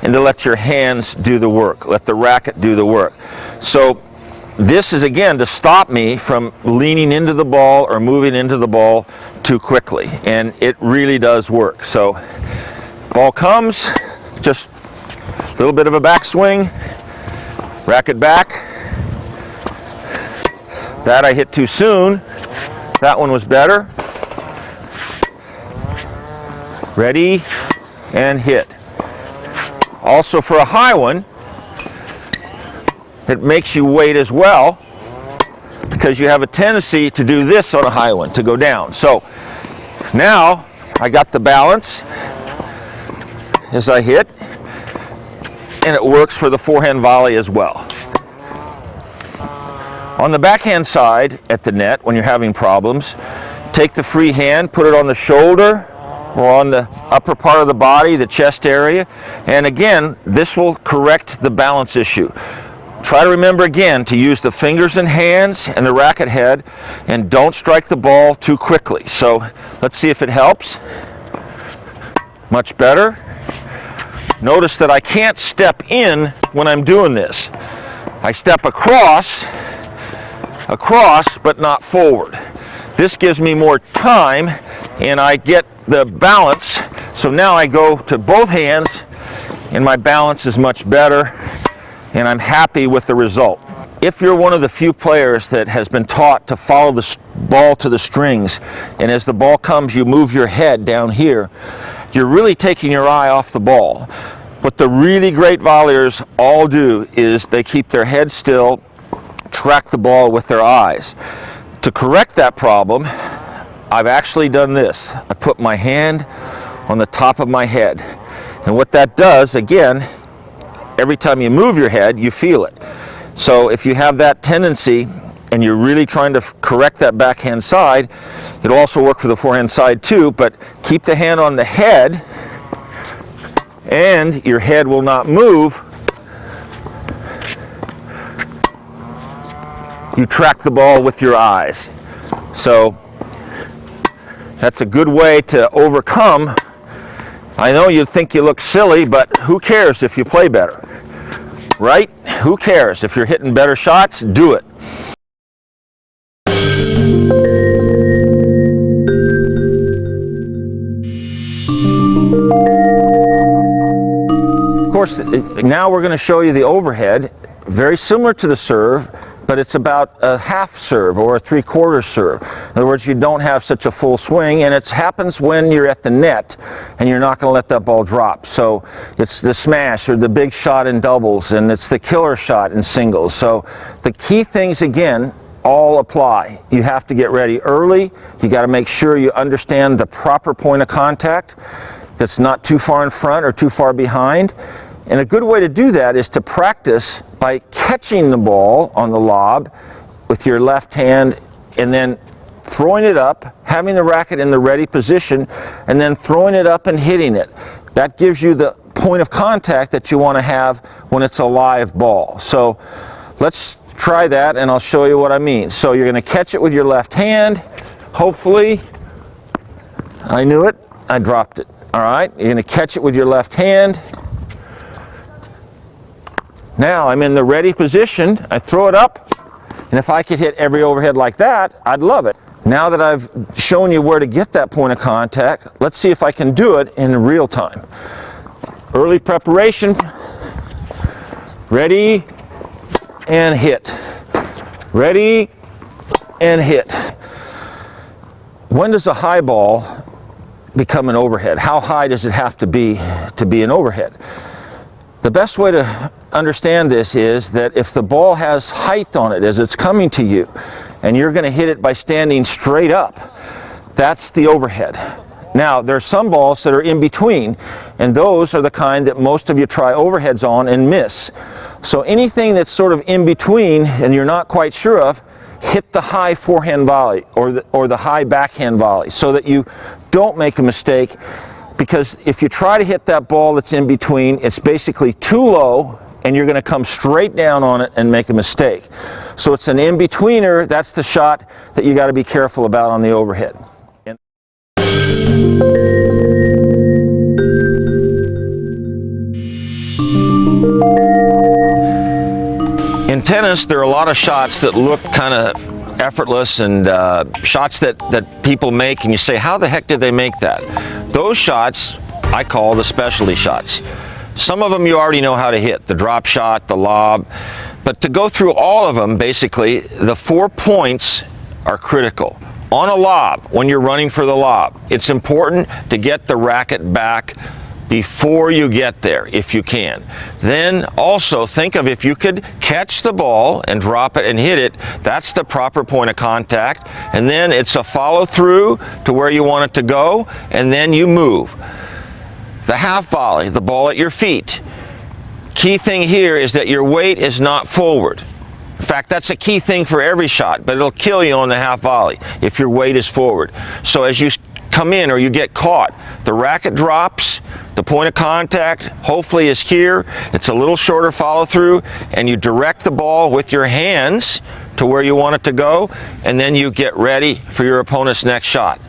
and to let your hands do the work, let the racket do the work. So this is again to stop me from leaning into the ball or moving into the ball too quickly, and it really does work. So ball comes, just a little bit of a backswing, racket back. That I hit too soon. That one was better. Ready and hit. Also for a high one, it makes you wait as well because you have a tendency to do this on a high one, to go down. So now I got the balance as I hit, and it works for the forehand volley as well. On the backhand side at the net, when you're having problems, take the free hand, put it on the shoulder or on the upper part of the body, the chest area, and again, this will correct the balance issue. Try to remember again to use the fingers and hands and the racket head, and don't strike the ball too quickly. So let's see if it helps. Much better. Notice that I can't step in when I'm doing this. I step across, but not forward. This gives me more time and I get the balance. So now I go to both hands and my balance is much better and I'm happy with the result. If you're one of the few players that has been taught to follow the ball to the strings, and as the ball comes you move your head down here, you're really taking your eye off the ball. What the really great volleyers all do is they keep their head still, track the ball with their eyes. To correct that problem, I've actually done this. I put my hand on the top of my head. And what that does, again, every time you move your head, you feel it. So if you have that tendency and you're really trying to correct that backhand side, it'll also work for the forehand side too, but keep the hand on the head and your head will not move. You track the ball with your eyes. So that's a good way to overcome. I know you think you look silly, but who cares if you play better, right? Who cares? If you're hitting better shots, do it. Of course, now we're going to show you the overhead, very similar to the serve, but it's about a half serve or a three-quarter serve. In other words, you don't have such a full swing, and it happens when you're at the net and you're not going to let that ball drop. So it's the smash or the big shot in doubles, and it's the killer shot in singles. So the key things, again, all apply. You have to get ready early. You got to make sure you understand the proper point of contact that's not too far in front or too far behind. And a good way to do that is to practice by catching the ball on the lob with your left hand and then throwing it up, having the racket in the ready position, and then throwing it up and hitting it. That gives you the point of contact that you want to have when it's a live ball. So let's try that and I'll show you what I mean. So you're going to catch it with your left hand. Hopefully, I knew it, I dropped it. All right, you're going to catch it with your left hand. Now I'm in the ready position, I throw it up, and if I could hit every overhead like that, I'd love it. Now that I've shown you where to get that point of contact, let's see if I can do it in real time. Early preparation, ready, and hit. Ready, and hit. When does a high ball become an overhead? How high does it have to be an overhead? The best way to understand this is that if the ball has height on it as it's coming to you, and you're going to hit it by standing straight up. That's the overhead. Now, there are some balls that are in between, and those are the kind that most of you try overheads on and miss. So anything that's sort of in between and you're not quite sure of, hit the high forehand volley or the high backhand volley so that you don't make a mistake, because if you try to hit that ball that's in between, it's basically too low and you're going to come straight down on it and make a mistake. So it's an in-betweener. That's the shot that you got to be careful about on the overhead. In tennis, there are a lot of shots that look kind of effortless and shots that people make and you say, how the heck did they make that? Those shots I call the specialty shots. Some of them you already know how to hit, the drop shot, the lob, but to go through all of them, basically, the 4 points are critical. On a lob, when you're running for the lob, it's important to get the racket back before you get there, if you can. Then also think of if you could catch the ball and drop it and hit it, that's the proper point of contact. And then it's a follow through to where you want it to go, and then you move. The half volley, the ball at your feet. Key thing here is that your weight is not forward. In fact, that's a key thing for every shot, but it'll kill you on the half volley if your weight is forward. So as you come in or you get caught, the racket drops, the point of contact hopefully is here, it's a little shorter follow through, and you direct the ball with your hands to where you want it to go, and then you get ready for your opponent's next shot.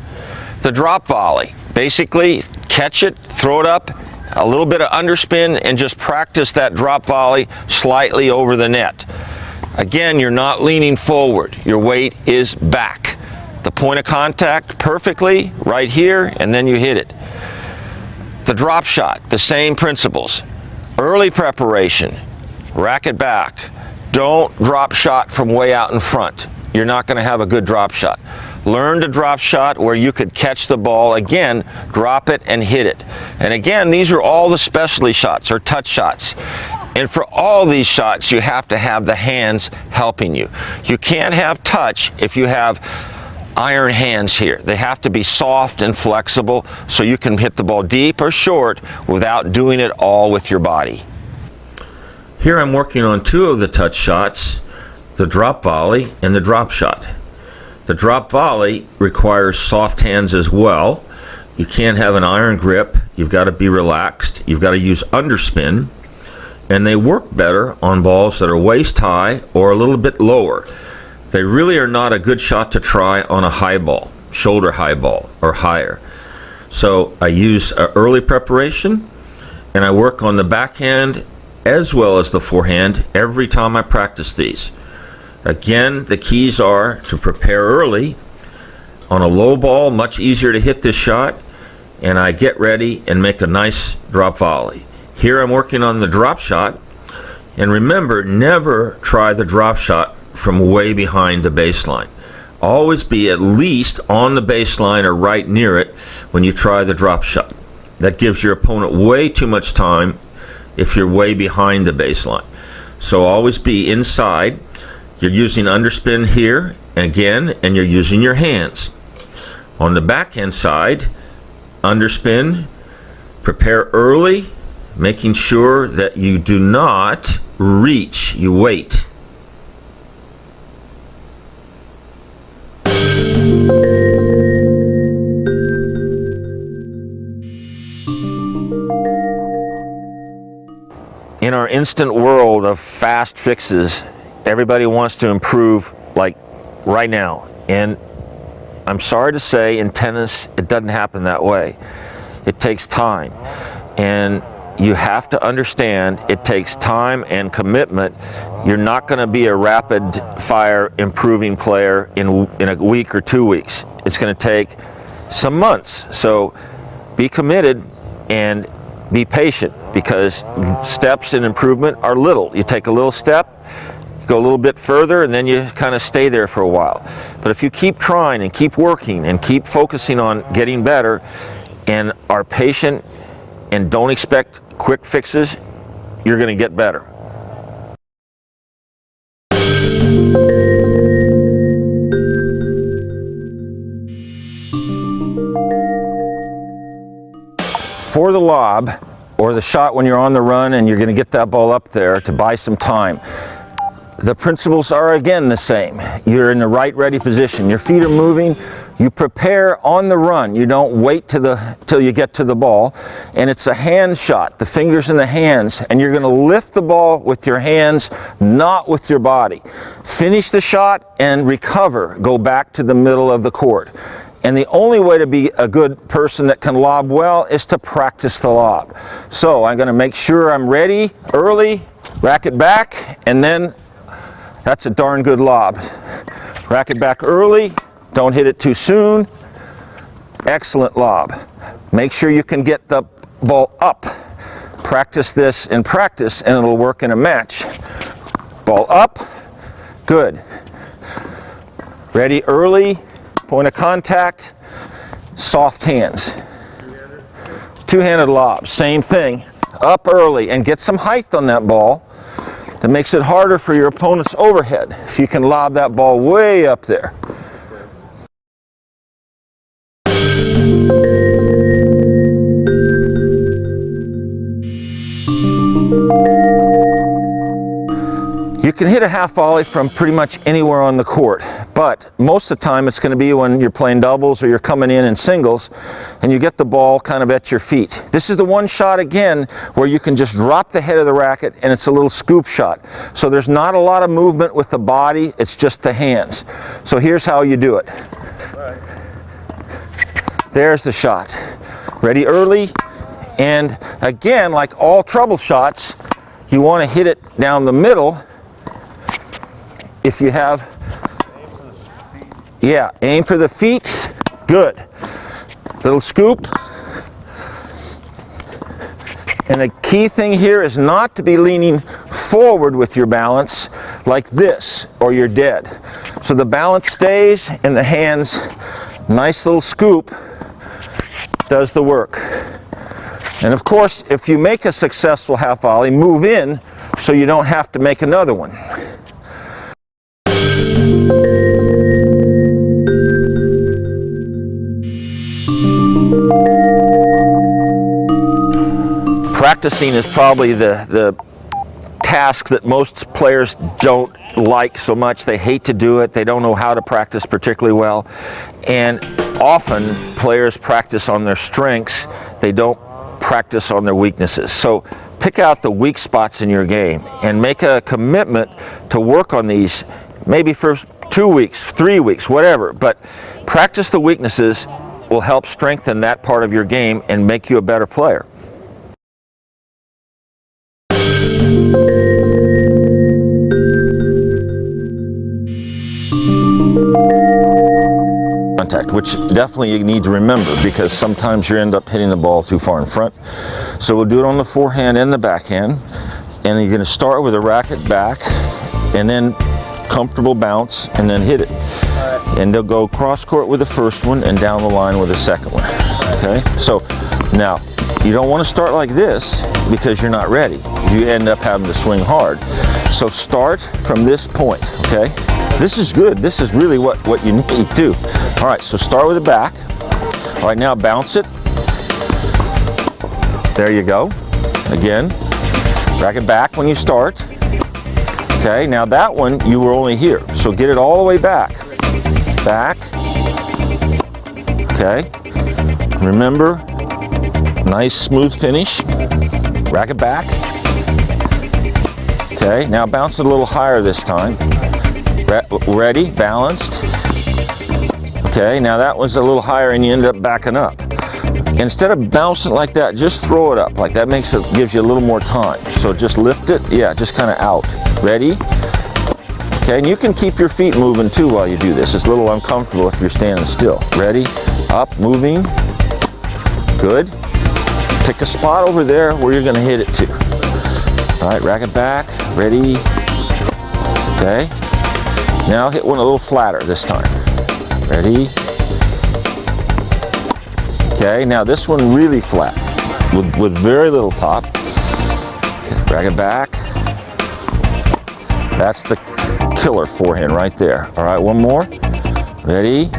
The drop volley, basically catch it, throw it up, a little bit of underspin, and just practice that drop volley slightly over the net. Again, you're not leaning forward, your weight is back. The point of contact perfectly right here, and then you hit it. The drop shot, the same principles. Early preparation, racket back. Don't drop shot from way out in front. You're not going to have a good drop shot. Learn to drop shot where you could catch the ball, again, drop it and hit it. And again, these are all the specialty shots or touch shots. And for all these shots, you have to have the hands helping you. You can't have touch if you have iron hands here. They have to be soft and flexible so you can hit the ball deep or short without doing it all with your body. Here I'm working on two of the touch shots, the drop volley and the drop shot. The drop volley requires soft hands as well. You can't have an iron grip. You've got to be relaxed. You've got to use underspin. And they work better on balls that are waist high or a little bit lower. They really are not a good shot to try on a high ball, shoulder high ball or higher. So I use early preparation, and I work on the backhand as well as the forehand every time I practice these. Again, the keys are to prepare early. On a low ball, much easier to hit this shot, and I get ready and make a nice drop volley. Here I'm working on the drop shot, and remember, never try the drop shot from way behind the baseline. Always be at least on the baseline or right near it when you try the drop shot. That gives your opponent way too much time if you're way behind the baseline. So always be inside. You're using underspin here, again, and you're using your hands. On the backhand side, underspin, prepare early, making sure that you do not reach, you wait. In our instant world of fast fixes, everybody wants to improve like right now. And I'm sorry to say, in tennis, it doesn't happen that way. It takes time. And you have to understand it takes time and commitment. You're not going to be a rapid fire improving player in a week or 2 weeks. It's going to take some months. So be committed and be patient, because steps in improvement are little. You take a little step, you go a little bit further, and then you kind of stay there for a while. But if you keep trying and keep working and keep focusing on getting better and are patient and don't expect quick fixes, you're going to get better. for the lob, or the shot when you're on the run and you're going to get that ball up there to buy some time, the principles are again the same. You're in the right ready position. Your feet are moving. You prepare on the run. You don't wait till you get to the ball. And it's a hand shot, the fingers in the hands. And you're going to lift the ball with your hands, not with your body. Finish the shot and recover. Go back to the middle of the court. And the only way to be a good person that can lob well is to practice the lob. So I'm going to make sure I'm ready early, racket back, and then that's a darn good lob. Racket back early, don't hit it too soon. Excellent lob. Make sure you can get the ball up. Practice this in practice and it'll work in a match. Ball up, good. Ready early, point of contact, soft hands. Two-handed lob, same thing. Up early and get some height on that ball. That makes it harder for your opponent's overhead if you can lob that ball way up there. You can hit a half volley from pretty much anywhere on the court, but most of the time it's going to be when you're playing doubles or you're coming in singles and you get the ball kind of at your feet. This is the one shot again where you can just drop the head of the racket and it's a little scoop shot. So there's not a lot of movement with the body, it's just the hands. So here's how you do it. There's the shot. Ready early, and again, like all trouble shots, you want to hit it down the middle. If you have, yeah, aim for the feet, good. Little scoop. And the key thing here is not to be leaning forward with your balance like this, or you're dead. So the balance stays and the hands, nice little scoop, does the work. And of course, if you make a successful half volley, move in so you don't have to make another one. Practicing is probably the task that most players don't like so much. They hate to do it. They don't know how to practice particularly well. And often players practice on their strengths. They don't practice on their weaknesses. So pick out the weak spots in your game and make a commitment to work on these, maybe for 2 weeks, 3 weeks, whatever. But practice the weaknesses will help strengthen that part of your game and make you a better player. Contact, which definitely you need to remember because sometimes you end up hitting the ball too far in front. So we'll do it on the forehand and the backhand. And you're going to start with a racket back and then comfortable bounce and then hit it. And they'll go cross court with the first one and down the line with the second one. Okay? So now you don't want to start like this because you're not ready. You end up having to swing hard. So start from this point, okay? This is good. This is really what you need too. All right, so start with the back. All right, now bounce it. There you go. Again, racket back when you start. Okay, now that one, you were only here. So get it all the way back. Back. Okay. Remember, nice smooth finish. Racket back. Okay, now bounce it a little higher this time. Ready, balanced. Okay, now that was a little higher and you end up backing up. Instead of bouncing like that, just throw it up. Like that gives you a little more time. So just lift it, yeah, just kind of out. Ready? Okay, and you can keep your feet moving too while you do this. It's a little uncomfortable if you're standing still. Ready? Up, moving. Good. Pick a spot over there where you're going to hit it to. All right, racket back. Ready? Okay. Now hit one a little flatter this time. Ready? Okay, now this one really flat with very little top. Okay, racket back. That's the killer forehand right there. All right, one more. Ready?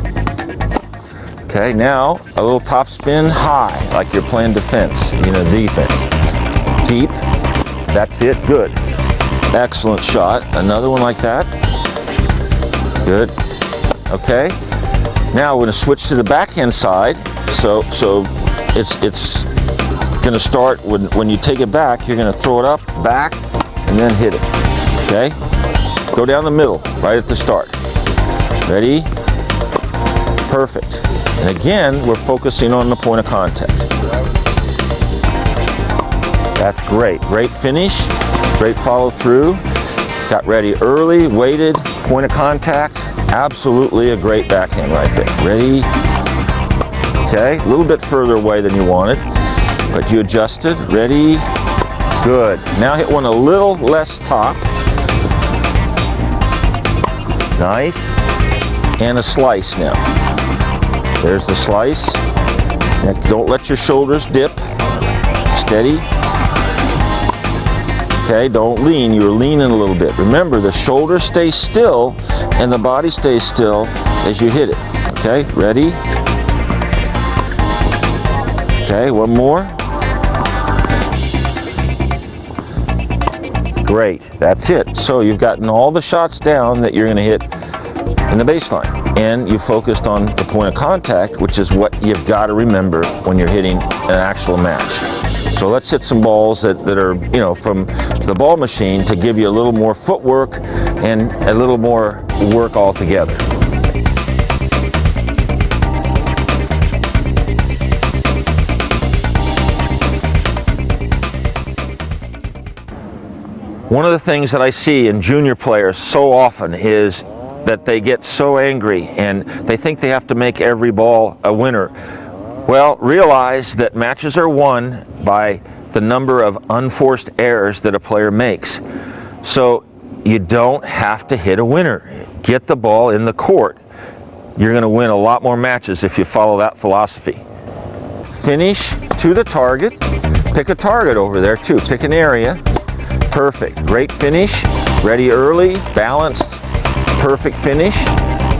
Okay, now a little top spin high, like you're playing defense, defense. Deep, that's it, good. Excellent shot, another one like that. Good, okay. Now we're gonna switch to the backhand side, so it's gonna start when you take it back, you're gonna throw it up, back, and then hit it, okay? Go down the middle, right at the start. Ready? Perfect. And again, we're focusing on the point of contact. That's great. Great finish, great follow through. Got ready early, waited, point of contact. Absolutely a great backhand right there. Ready? Okay, a little bit further away than you wanted, but you adjusted. Ready? Good. Now hit one a little less top. Nice. And a slice now. There's the slice. Now don't let your shoulders dip. Steady. Okay, don't lean. You're leaning a little bit. Remember, the shoulder stays still and the body stays still as you hit it. Okay, ready? Okay, one more. Great, that's it. So you've gotten all the shots down that you're going to hit in the baseline. And you focused on the point of contact, which is what you've got to remember when you're hitting an actual match. So let's hit some balls that are, from the ball machine to give you a little more footwork and a little more work altogether. One of the things that I see in junior players so often is that they get so angry and they think they have to make every ball a winner. Well, realize that matches are won by the number of unforced errors that a player makes. So you don't have to hit a winner. Get the ball in the court. You're going to win a lot more matches if you follow that philosophy. Finish to the target. Pick a target over there too. Pick an area. Perfect. Great finish. Ready early. Balanced. Perfect finish.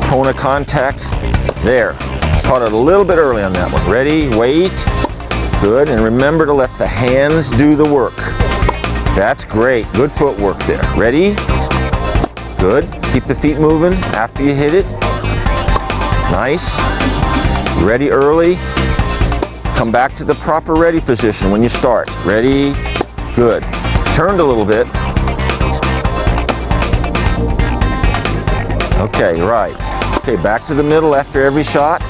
Point of contact. There. Caught it a little bit early on that one. Ready. Wait. Good. And remember to let the hands do the work. That's great. Good footwork there. Ready. Good. Keep the feet moving after you hit it. Nice. Ready early. Come back to the proper ready position when you start. Ready. Good. Turned a little bit. Okay, right. Okay, back to the middle after every shot.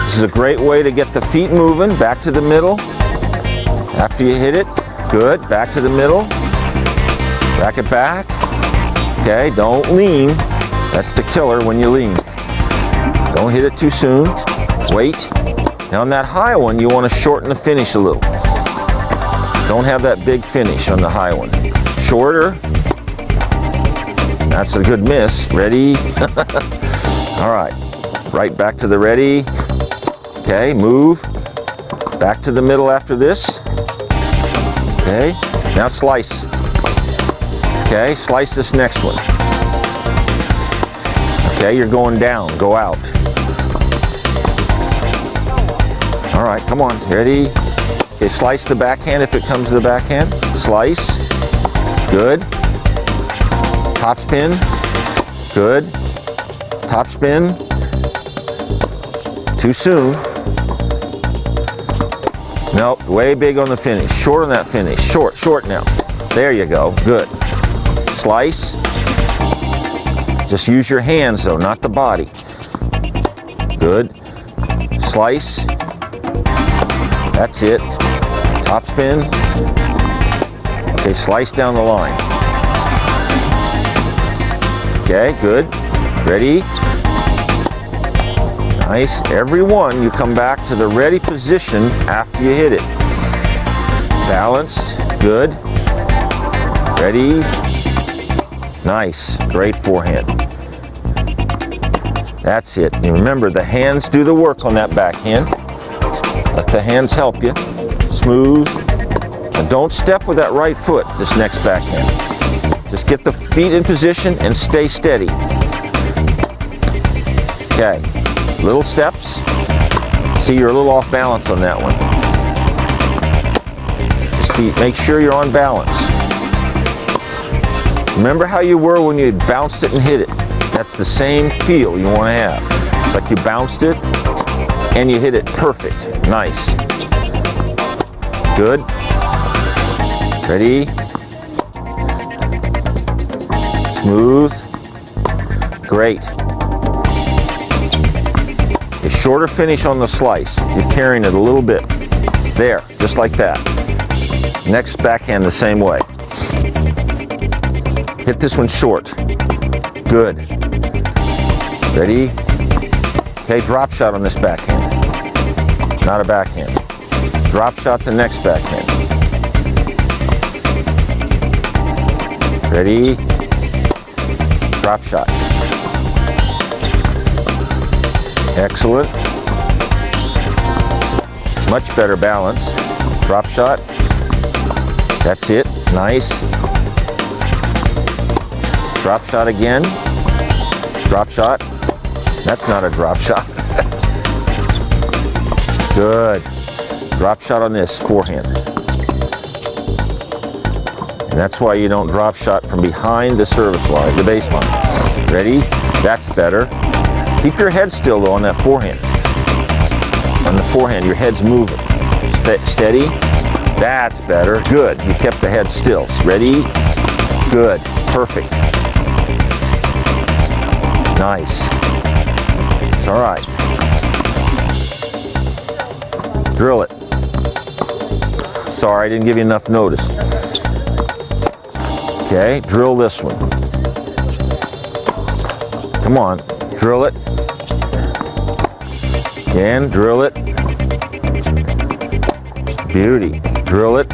This is a great way to get the feet moving. Back to the middle. After you hit it. Good. Back to the middle. Back it back. Okay, don't lean. That's the killer when you lean. Don't hit it too soon. Wait. Now on that high one, you want to shorten the finish a little. Don't have that big finish on the high one. Shorter. That's a good miss. Ready? All right. Right back to the ready. Okay, move. Back to the middle after this. Okay, now slice. Okay, slice this next one. Okay, you're going down. Go out. All right, come on. Ready? Okay, slice the backhand if it comes to the backhand. Slice. Good. Top spin. Good. Top spin. Too soon. Nope, way big on the finish. Short on that finish. Short now. There you go. Good. Slice. Just use your hands though, not the body. Good. Slice. That's it. Top spin. Okay, slice down the line. Okay, good. Ready? Nice. Every one, you come back to the ready position after you hit it. Balanced. Good. Ready. Nice. Great forehand. That's it. And remember, the hands do the work on that backhand. Let the hands help you. Smooth. And don't step with that right foot this next backhand. Just get the feet in position and stay steady. Okay. Little steps. See, you're a little off balance on that one. Just make sure you're on balance. Remember how you were when you bounced it and hit it. That's the same feel you want to have. Like you bounced it and you hit it perfect. Nice. Good. Ready. Smooth. Great. A shorter finish on the slice. You're carrying it a little bit. There, just like that. Next backhand the same way. Hit this one short. Good. Ready? Okay, drop shot on this backhand. Not a backhand. Drop shot the next backhand. Ready? Drop shot. Excellent. Much better balance. Drop shot. That's it. Nice. Drop shot again. Drop shot. That's not a drop shot. Good. Drop shot on this forehand. And that's why you don't drop shot from behind the service line, the baseline. Ready? That's better. Keep your head still though on that forehand. On the forehand, your head's moving. Steady. That's better. Good. You kept the head still. Ready? Good. Perfect. Nice. All right. Drill it. Sorry, I didn't give you enough notice. Okay, drill this one. Come on, drill it. Again, drill it. Beauty. Drill it.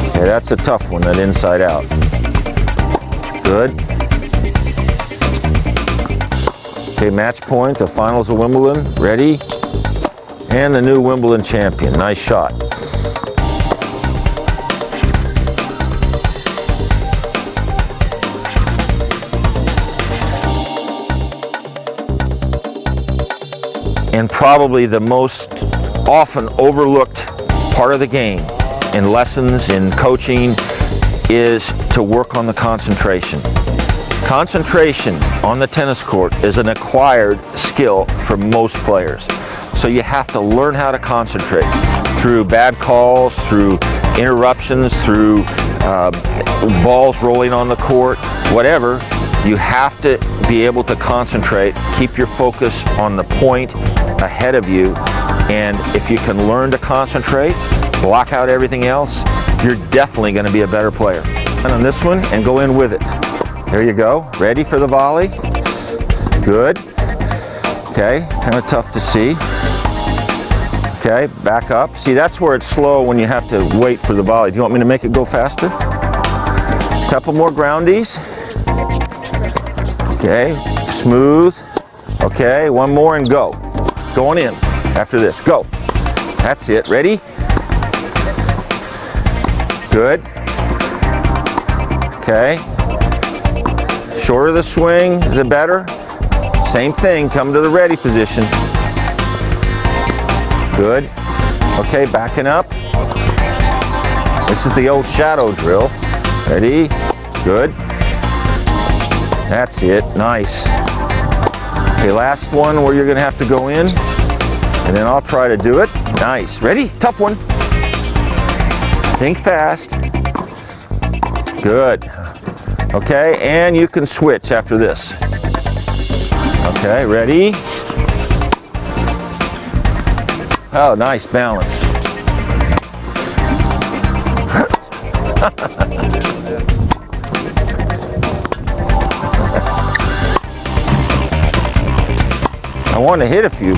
Okay, that's a tough one, that inside out. Good. Okay, match point, the finals of Wimbledon. Ready? And the new Wimbledon champion. Nice shot. And probably the most often overlooked part of the game in lessons, in coaching, is to work on the concentration. Concentration on the tennis court is an acquired skill for most players. So you have to learn how to concentrate through bad calls, through interruptions, through balls rolling on the court, whatever. You have to be able to concentrate, keep your focus on the point ahead of you, and if you can learn to concentrate, block out everything else, you're definitely going to be a better player. And on this one, and go in with it. There you go. Ready for the volley? Good. Okay, kind of tough to see. Okay, back up. See, that's where it's slow when you have to wait for the volley. Do you want me to make it go faster? Couple more groundies. Okay, smooth. Okay, one more and go. Going in after this. Go. That's it. Ready? Good. Okay. Shorter the swing, the better. Same thing. Come to the ready position. Good. Okay, backing up. This is the old shadow drill. Ready? Good. That's it. Nice. Okay, last one where you're going to have to go in, and then I'll try to do it. Nice. Ready? Tough one. Think fast. Good. Okay, and you can switch after this. Okay, ready? Oh, nice balance. I want to hit a few.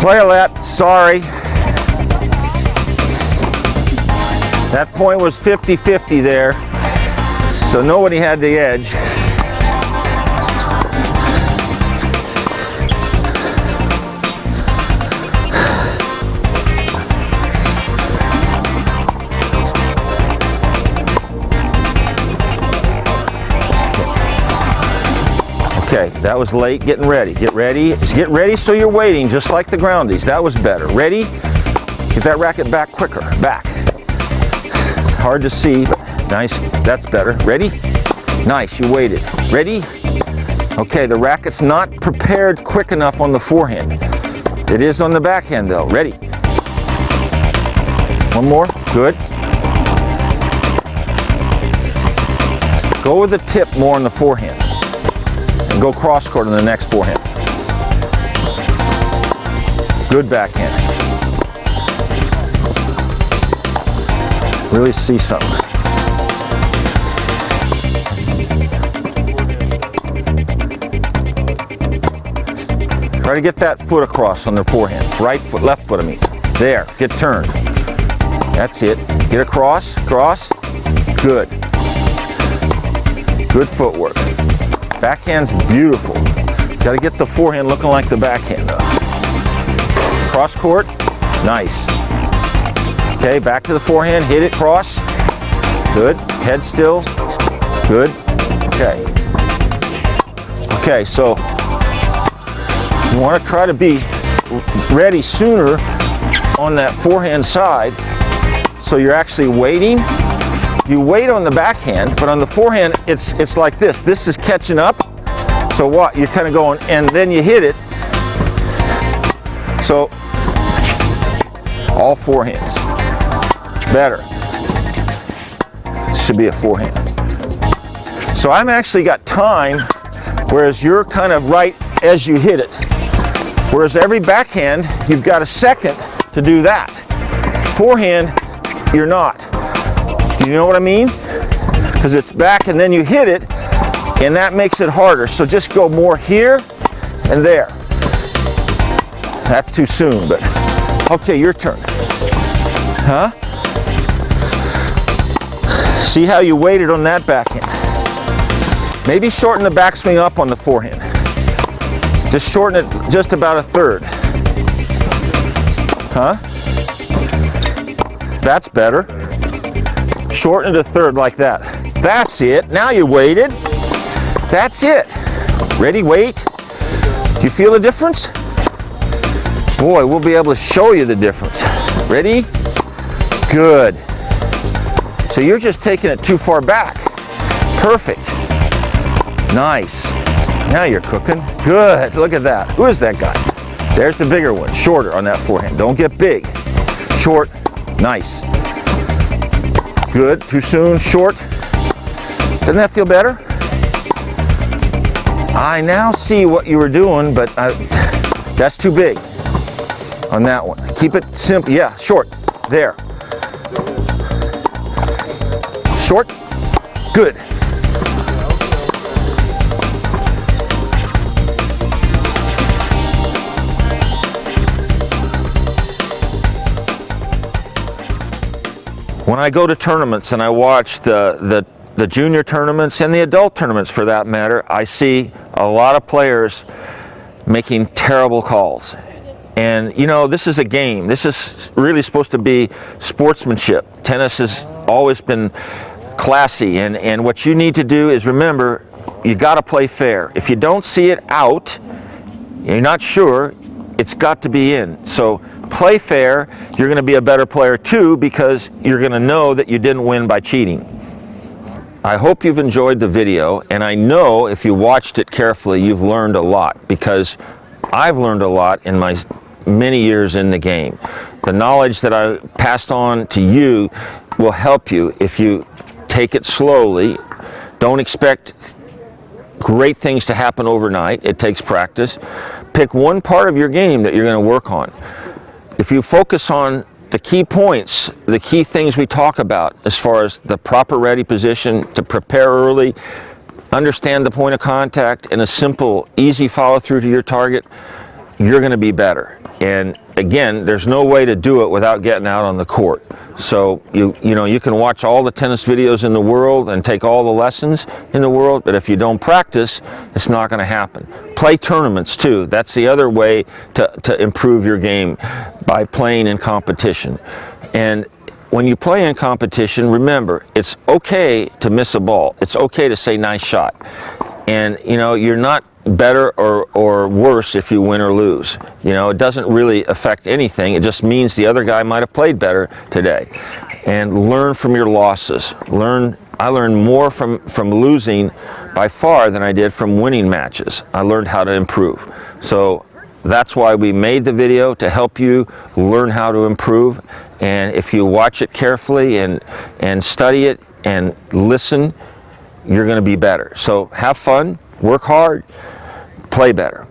Playlet, sorry. That point was 50-50 there, so nobody had the edge. Okay, that was late. Getting ready. Get ready. Just get ready so you're waiting, just like the groundies. That was better. Ready? Get that racket back quicker. Back. Hard to see, but nice. That's better. Ready? Nice, you waited. Ready? Okay, the racket's not prepared quick enough on the forehand. It is on the backhand though. Ready? One more. Good. Go with the tip more on the forehand. And go cross court on the next forehand. Good backhand. Really see something. Try to get that foot across on the forehand. Right foot, left foot, I mean. There, get turned. That's it. Get across, cross. Good. Good footwork. Backhand's beautiful. Got to get the forehand looking like the backhand though. Cross court, nice. Okay, back to the forehand, hit it, cross. Good, head still, good. Okay. Okay, so you want to try to be ready sooner on that forehand side, so you're actually waiting. You wait on the backhand, but on the forehand, it's like this. This is catching up. So what? You're kind of going, and then you hit it. So all forehands. Better. Should be a forehand. So I'm actually got time, whereas you're kind of right as you hit it. Whereas every backhand, you've got a second to do that. Forehand, you're not. Do you know what I mean? Because it's back and then you hit it, and that makes it harder. So just go more here and there. That's too soon, but okay, your turn. Huh? See how you waited on that backhand. Maybe shorten the backswing up on the forehand. Just shorten it just about a third. Huh? That's better. Shorten it a third like that. That's it. Now you waited. That's it. Ready? Wait. Do you feel the difference? Boy, we'll be able to show you the difference. Ready? Good. So you're just taking it too far back. Perfect. Nice. Now you're cooking. Good. Look at that. Who is that guy? There's the bigger one. Shorter on that forehand. Don't get big. Short. Nice. Good. Too soon. Short. Doesn't that feel better? I now see what you were doing, but that's too big on that one. Keep it simple. Yeah, short. There. Short. Good. When I go to tournaments and I watch the junior tournaments and the adult tournaments for that matter, I see a lot of players making terrible calls. And you know, this is a game. This is really supposed to be sportsmanship. Tennis has always been classy, and what you need to do is remember, you got to play fair. If you don't see it out, you're not sure, it's got to be in. So play fair. You're going to be a better player too, because you're going to know that you didn't win by cheating. I hope you've enjoyed the video, and I know if you watched it carefully, you've learned a lot, because I've learned a lot in my many years in the game. The knowledge that I passed on to you will help you if you take it slowly. Don't expect great things to happen overnight. It takes practice. Pick one part of your game that you're going to work on. If you focus on the key points, the key things we talk about as far as the proper ready position, to prepare early, understand the point of contact, and a simple, easy follow through to your target, you're going to be better. And again, there's no way to do it without getting out on the court. So you know, you can watch all the tennis videos in the world and take all the lessons in the world, but if you don't practice, it's not going to happen. Play tournaments too. That's the other way to improve your game, by playing in competition. And when you play in competition, remember, it's okay to miss a ball. It's okay to say nice shot. And you know, you're not better or worse if you win or lose. You know, it doesn't really affect anything. It just means the other guy might have played better today. And learn from your losses. I learned more from losing by far than I did from winning matches. I learned how to improve. So that's why we made the video, to help you learn how to improve. And if you watch it carefully and study it and listen, you're going to be better. So have fun, work hard, play better.